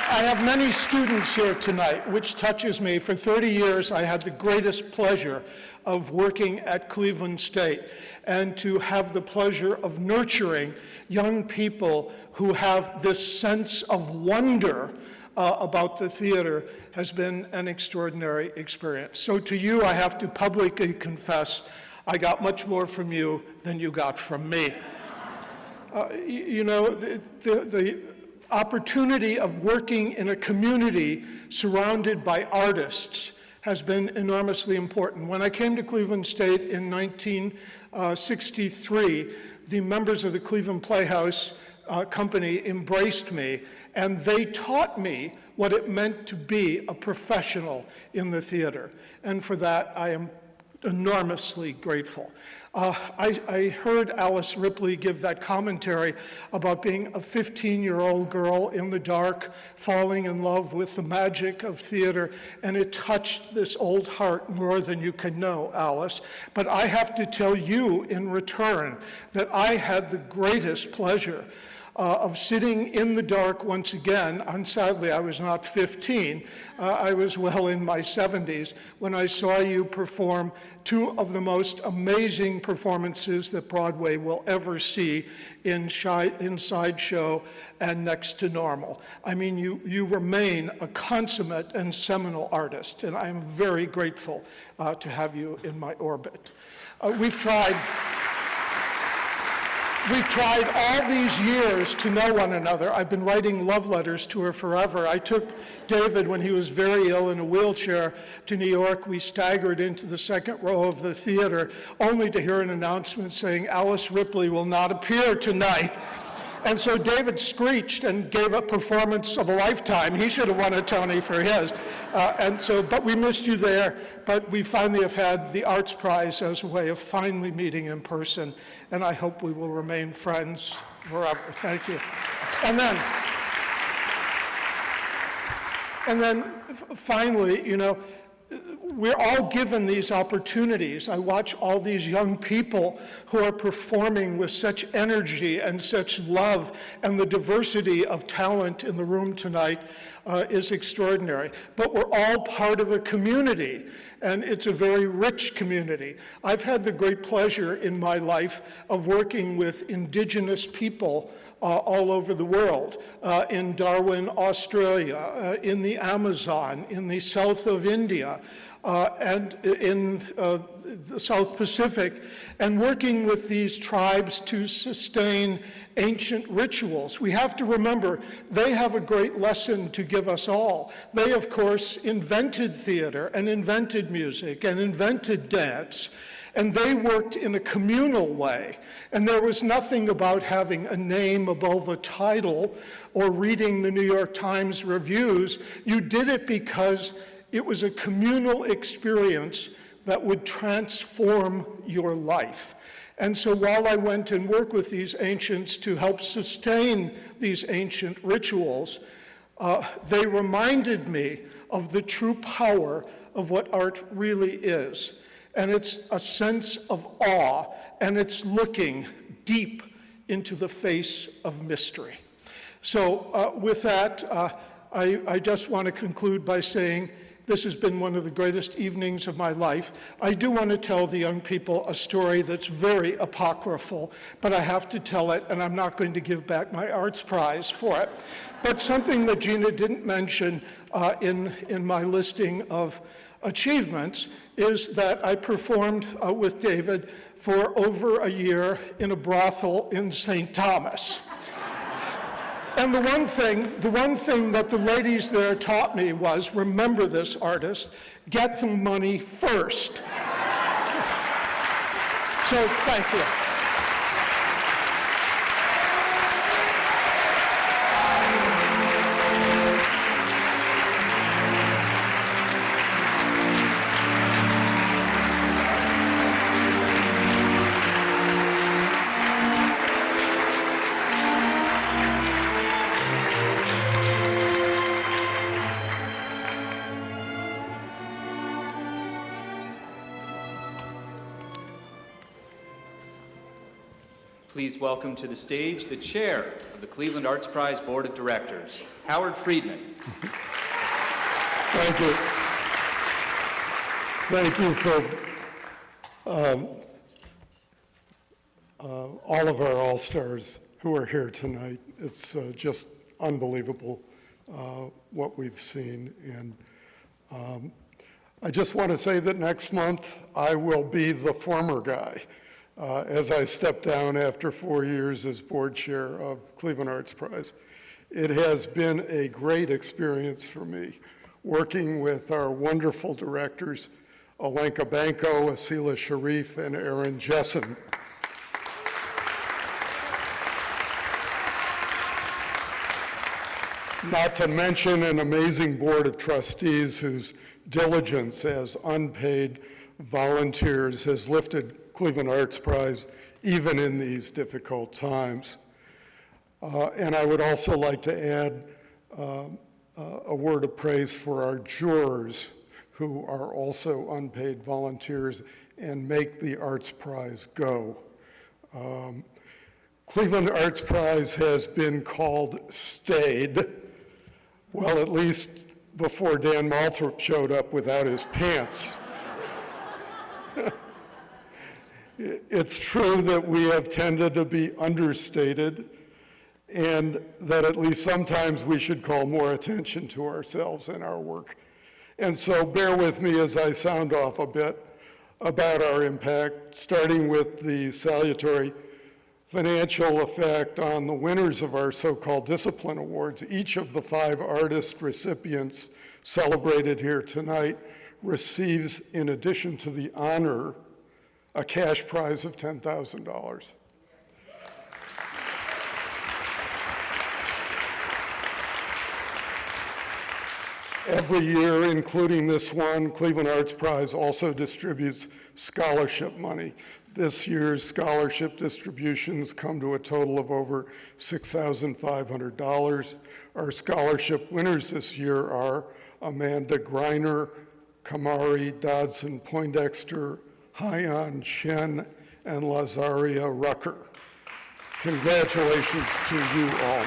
I have many students here tonight, which touches me. For 30 years, I had the greatest pleasure of working at Cleveland State and to have the pleasure of nurturing young people who have this sense of wonder about the theater has been an extraordinary experience. So to you, I have to publicly confess, I got much more from you than you got from me. You know, the opportunity of working in a community surrounded by artists has been enormously important. When I came to Cleveland State in 1963, the members of the Cleveland Playhouse company embraced me, and they taught me what it meant to be a professional in the theater. And for that, I am enormously grateful. I heard Alice Ripley give that commentary about being a 15-year-old girl in the dark, falling in love with the magic of theater, and it touched this old heart more than you can know, Alice. But I have to tell you in return that I had the greatest pleasure of sitting in the dark once again, and sadly I was not 15, I was well in my 70s, when I saw you perform two of the most amazing performances that Broadway will ever see in Sideshow and Next to Normal. I mean, you remain a consummate and seminal artist, and I'm very grateful to have you in my orbit. We've tried all these years to know one another. I've been writing love letters to her forever. I took David when he was very ill in a wheelchair to New York. We staggered into the second row of the theater only to hear an announcement saying Alice Ripley will not appear tonight. And so David screeched and gave a performance of a lifetime. He should have won a Tony for his. But we missed you there. But we finally have had the Arts Prize as a way of finally meeting in person. And I hope we will remain friends forever. Thank you. And then finally, you know, we're all given these opportunities. I watch all these young people who are performing with such energy and such love, and the diversity of talent in the room tonight is extraordinary. But we're all part of a community, and it's a very rich community. I've had the great pleasure in my life of working with indigenous people all over the world, in Darwin, Australia, in the Amazon, in the south of India, and in the South Pacific, and working with these tribes to sustain ancient rituals. We have to remember they have a great lesson to give us all. They, of course, invented theater and invented music and invented dance. And they worked in a communal way. And there was nothing about having a name above a title or reading the New York Times reviews. You did it because it was a communal experience that would transform your life. And so while I went and worked with these ancients to help sustain these ancient rituals, they reminded me of the true power of what art really is. And it's a sense of awe, and it's looking deep into the face of mystery. So with that, I just want to conclude by saying This has been one of the greatest evenings of my life. I do want to tell the young people a story that's very apocryphal, but I have to tell it, and I'm not going to give back my arts prize for it. But something that Gina didn't mention in my listing of achievements is that I performed with David for over a year in a brothel in St. Thomas. And the one thing that the ladies there taught me was, remember this, artist, get the money first. So, thank you. Please welcome to the stage the chair of the Cleveland Arts Prize Board of Directors, Howard Freedman. Thank you. Thank you for all of our All-Stars who are here tonight. It's just unbelievable what we've seen. And I just want to say that next month I will be the former guy. As I step down after 4 years as board chair of Cleveland Arts Prize. It has been a great experience for me, working with our wonderful directors, Alenka Banco, Asila Sharif, and Aaron Jessen. Not to mention an amazing board of trustees whose diligence as unpaid volunteers has lifted Cleveland Arts Prize even in these difficult times. And I would also like to add a word of praise for our jurors who are also unpaid volunteers and make the Arts Prize go. Cleveland Arts Prize has been called staid, well, at least before Dan Malthrop showed up without his pants. It's true that we have tended to be understated and that at least sometimes we should call more attention to ourselves and our work. And so bear with me as I sound off a bit about our impact, starting with the salutary financial effect on the winners of our so-called discipline awards. Each of the 5 artist recipients celebrated here tonight receives, in addition to the honor, a cash prize of $10,000. Every year, including this one, Cleveland Arts Prize also distributes scholarship money. This year's scholarship distributions come to a total of over $6,500. Our scholarship winners this year are Amanda Greiner, Kamari Dodson Poindexter, Haiyan Shen, and Lazaria Rucker. Congratulations to you all.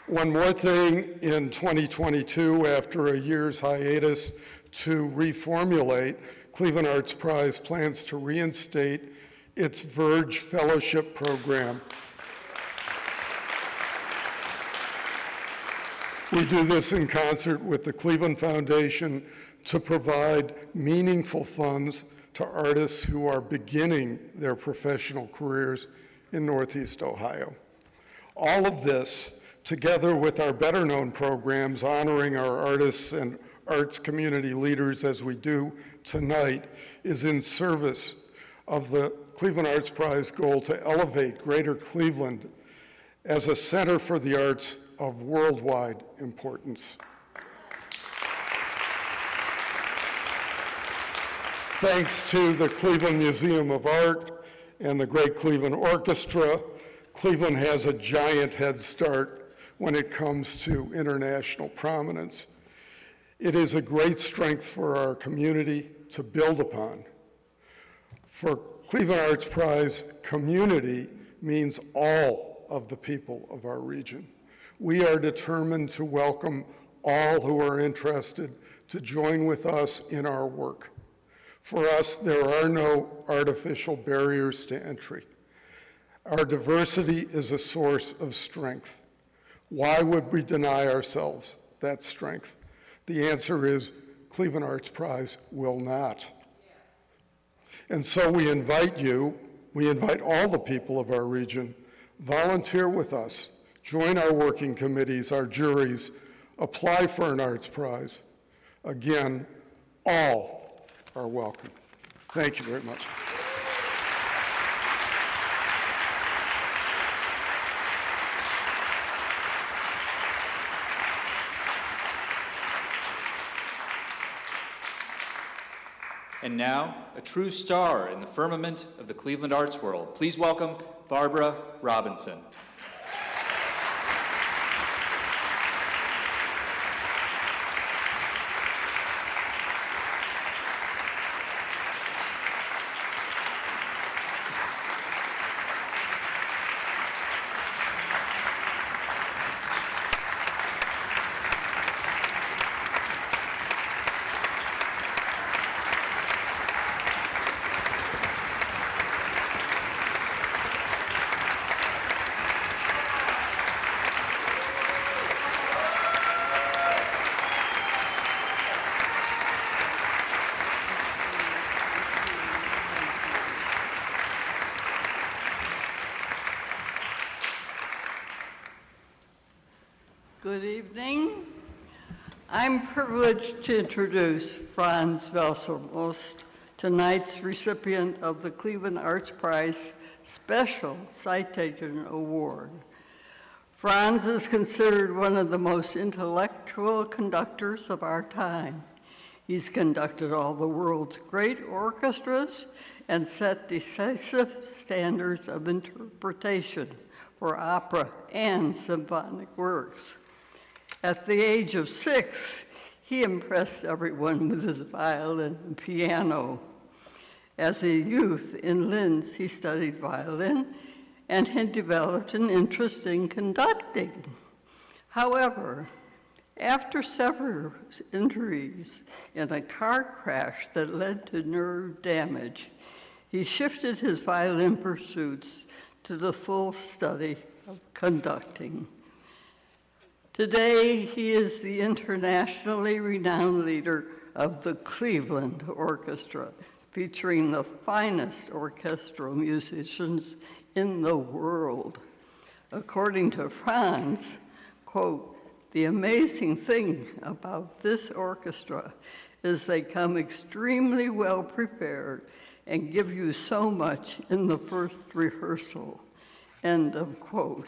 One more thing, in 2022, after a year's hiatus to reformulate, Cleveland Arts Prize plans to reinstate its Verge Fellowship Program. We do this in concert with the Cleveland Foundation to provide meaningful funds to artists who are beginning their professional careers in Northeast Ohio. All of this, together with our better-known programs honoring our artists and arts community leaders as we do tonight, is in service of the Cleveland Arts Prize goal to elevate Greater Cleveland as a center for the arts of worldwide importance. Thanks to the Cleveland Museum of Art and the Great Cleveland Orchestra, Cleveland has a giant head start when it comes to international prominence. It is a great strength for our community to build upon. For Cleveland Arts Prize, community means all of the people of our region. We are determined to welcome all who are interested to join with us in our work. For us, there are no artificial barriers to entry. Our diversity is a source of strength. Why would we deny ourselves that strength? The answer is Cleveland Arts Prize will not. And so we invite you, we invite all the people of our region, volunteer with us, join our working committees, our juries, apply for an Arts Prize. Again, all are welcome. Thank you very much. And now, a true star in the firmament of the Cleveland arts world. Please welcome Barbara Robinson. Good evening. I'm privileged to introduce Franz Welser-Möst, tonight's recipient of the Cleveland Arts Prize Special Citation Award. Franz is considered one of the most intellectual conductors of our time. He's conducted all the world's great orchestras and set decisive standards of interpretation for opera and symphonic works. At the age of 6, he impressed everyone with his violin and piano. As a youth in Linz, he studied violin and had developed an interest in conducting. However, after several injuries in a car crash that led to nerve damage, he shifted his violin pursuits to the full study of conducting. Today, he is the internationally renowned leader of the Cleveland Orchestra, featuring the finest orchestral musicians in the world. According to Franz, quote, "The amazing thing about this orchestra is they come extremely well prepared and give you so much in the first rehearsal," end of quote.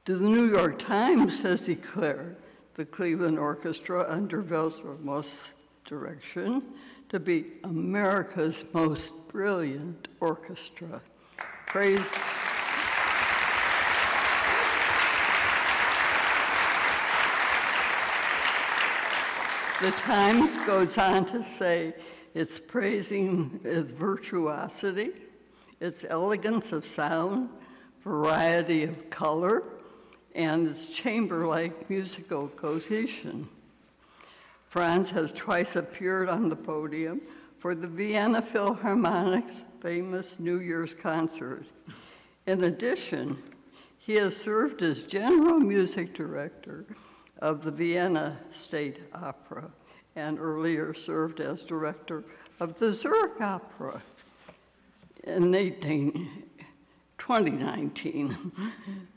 The New York Times has declared the Cleveland Orchestra under Welser-Möst's direction to be America's most brilliant orchestra. Praise. The Times goes on to say it's praising its virtuosity, its elegance of sound, variety of color, and its chamber-like musical cohesion. Franz has twice appeared on the podium for the Vienna Philharmonic's famous New Year's concert. In addition, he has served as general music director of the Vienna State Opera and earlier served as director of the Zurich Opera. In 2019,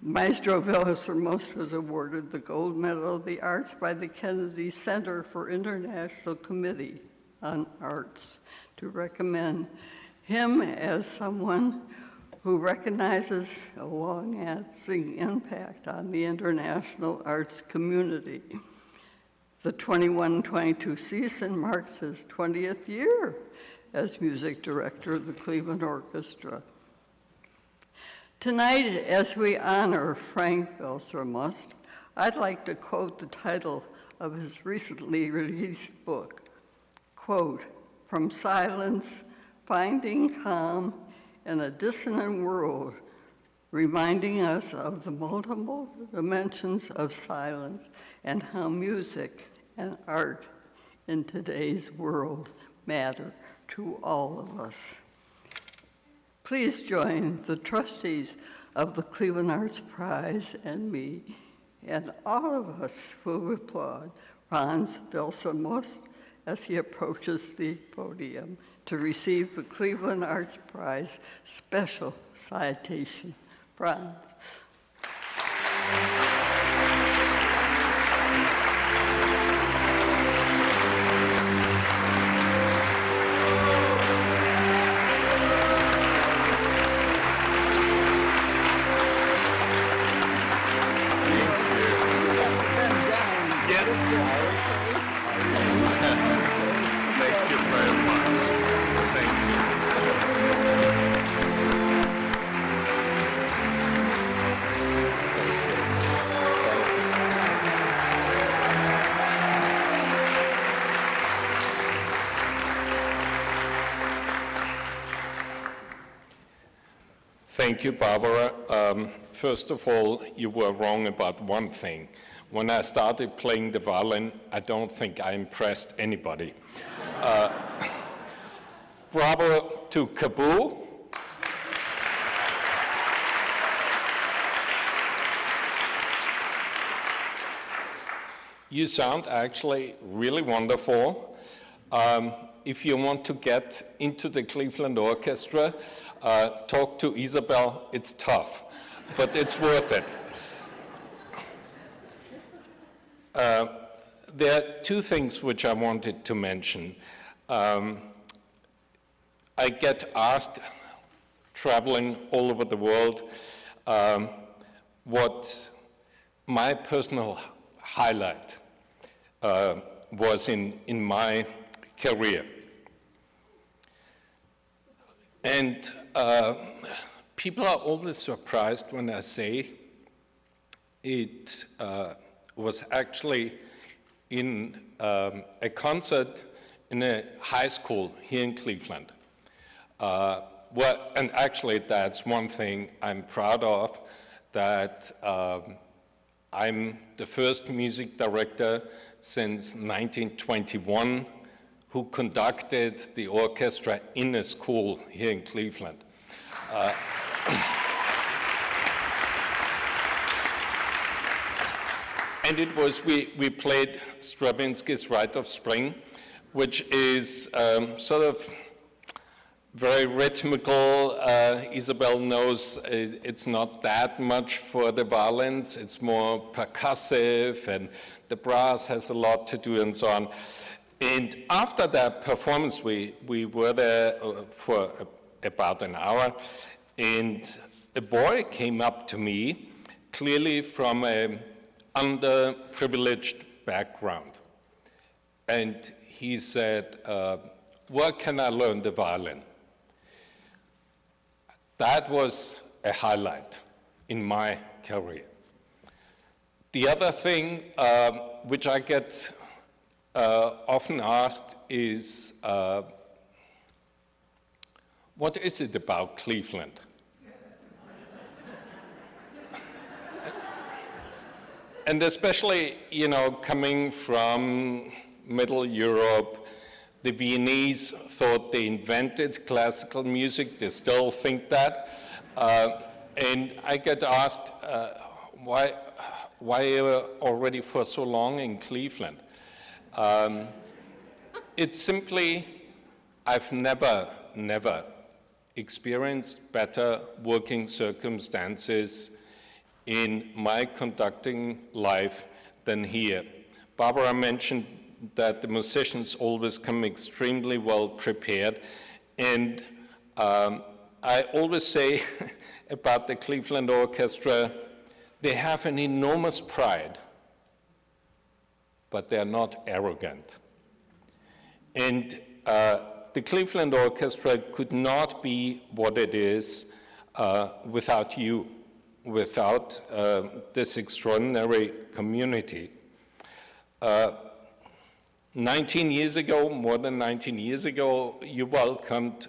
Maestro Welser-Möst was awarded the Gold Medal of the Arts by the Kennedy Center for International Committee on Arts to recommend him as someone who recognizes a long-lasting impact on the international arts community. The 21-22 season marks his 20th year as music director of the Cleveland Orchestra. Tonight, as we honor Frank Welser-Möst, I'd like to quote the title of his recently released book, quote, "From Silence, Finding Calm in a Dissonant World, reminding us of the multiple dimensions of silence and how music and art in today's world matter to all of us. Please join the trustees of the Cleveland Arts Prize and me, and all of us will applaud Franz Welser-Möst as he approaches the podium to receive the Cleveland Arts Prize Special Citation. Franz. Thank you, Barbara. First of all, you were wrong about one thing. When I started playing the violin, I don't think I impressed anybody. Bravo to Kabot. You sound actually really wonderful. If you want to get into the Cleveland Orchestra, talk to Isabel. It's tough, but it's worth it. There are two things which I wanted to mention. I get asked, traveling all over the world, what my personal highlight was in my career. And people are always surprised when I say it was actually in a concert in a high school here in Cleveland. And actually that's one thing I'm proud of, that I'm the first music director since 1921 who conducted the orchestra in a school here in Cleveland. And it was, we played Stravinsky's Rite of Spring, which is sort of very rhythmical. Isabel knows it's not that much for the violins, it's more percussive, and the brass has a lot to do and so on. And after that performance, we were there for about an hour, and a boy came up to me, clearly from an underprivileged background. And he said, where can I learn the violin? That was a highlight in my career. The other thing which I get often asked is, what is it about Cleveland? And especially, you know, coming from Middle Europe, the Viennese thought they invented classical music. They still think that. And I get asked, why already for so long in Cleveland? It's simply, I've never experienced better working circumstances in my conducting life than here. Barbara mentioned that the musicians always come extremely well prepared, and I always say about the Cleveland Orchestra, they have an enormous pride, but they're not arrogant. And the Cleveland Orchestra could not be what it is without you, without this extraordinary community. 19 years ago, more than 19 years ago, you welcomed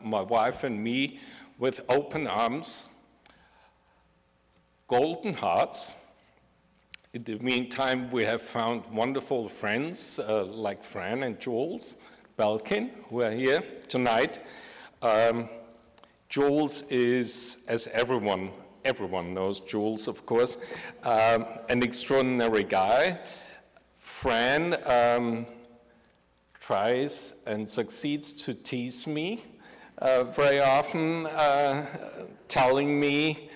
my wife and me with open arms. golden hearts. In the meantime, we have found wonderful friends like Fran and Jules Belkin, who are here tonight. Jules is, as everyone knows Jules, of course, an extraordinary guy. Fran tries and succeeds to tease me very often, telling me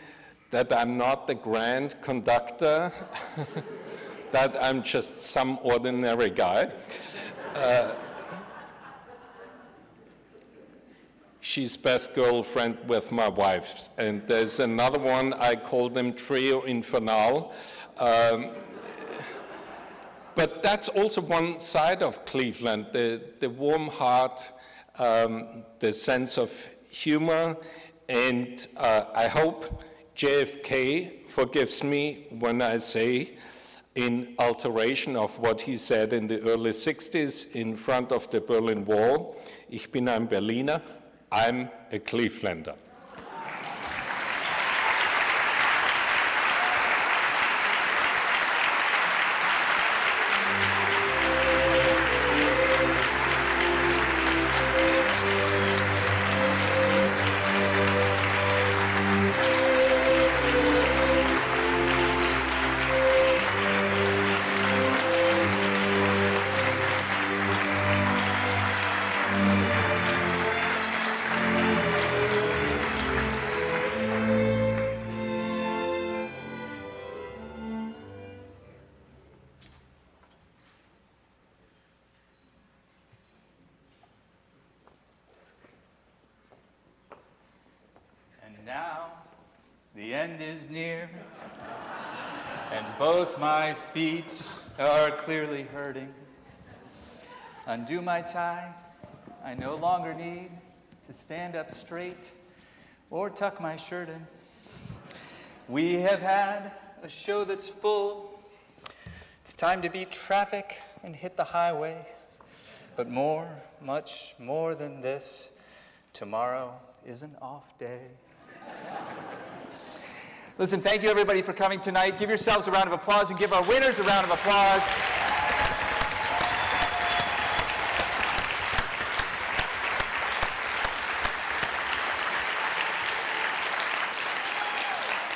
that I'm not the grand conductor, that I'm just some ordinary guy. She's best girlfriend with my wife. And there's another one, I call them Trio Infernal. But that's also one side of Cleveland, the warm heart, the sense of humor, and I hope JFK forgives me when I say, in alteration of what he said in the early 60s in front of the Berlin Wall, Ich bin ein Berliner, I'm a Clevelander. The end is near, and both my feet are clearly hurting. Undo my tie, I no longer need to stand up straight or tuck my shirt in. We have had a show that's full. It's time to beat traffic and hit the highway. But more, much more than this, tomorrow is an off day. Listen, thank you everybody for coming tonight. Give yourselves a round of applause and give our winners a round of applause.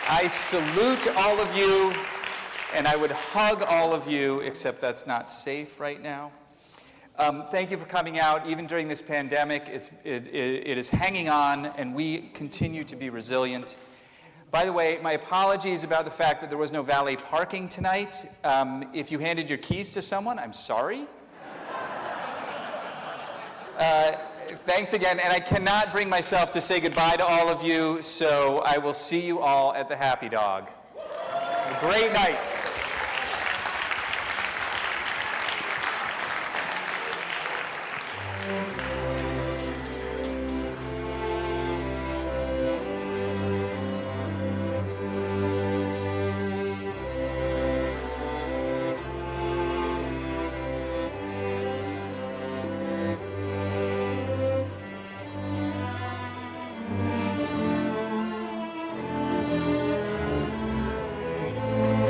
I salute all of you, and I would hug all of you, except that's not safe right now. Thank you for coming out. Even during this pandemic, it is hanging on, and we continue to be resilient. By the way, my apologies about the fact that there was no valet parking tonight. If you handed your keys to someone, I'm sorry. Thanks again, and I cannot bring myself to say goodbye to all of you, so I will see you all at the Happy Dog. Have a great night.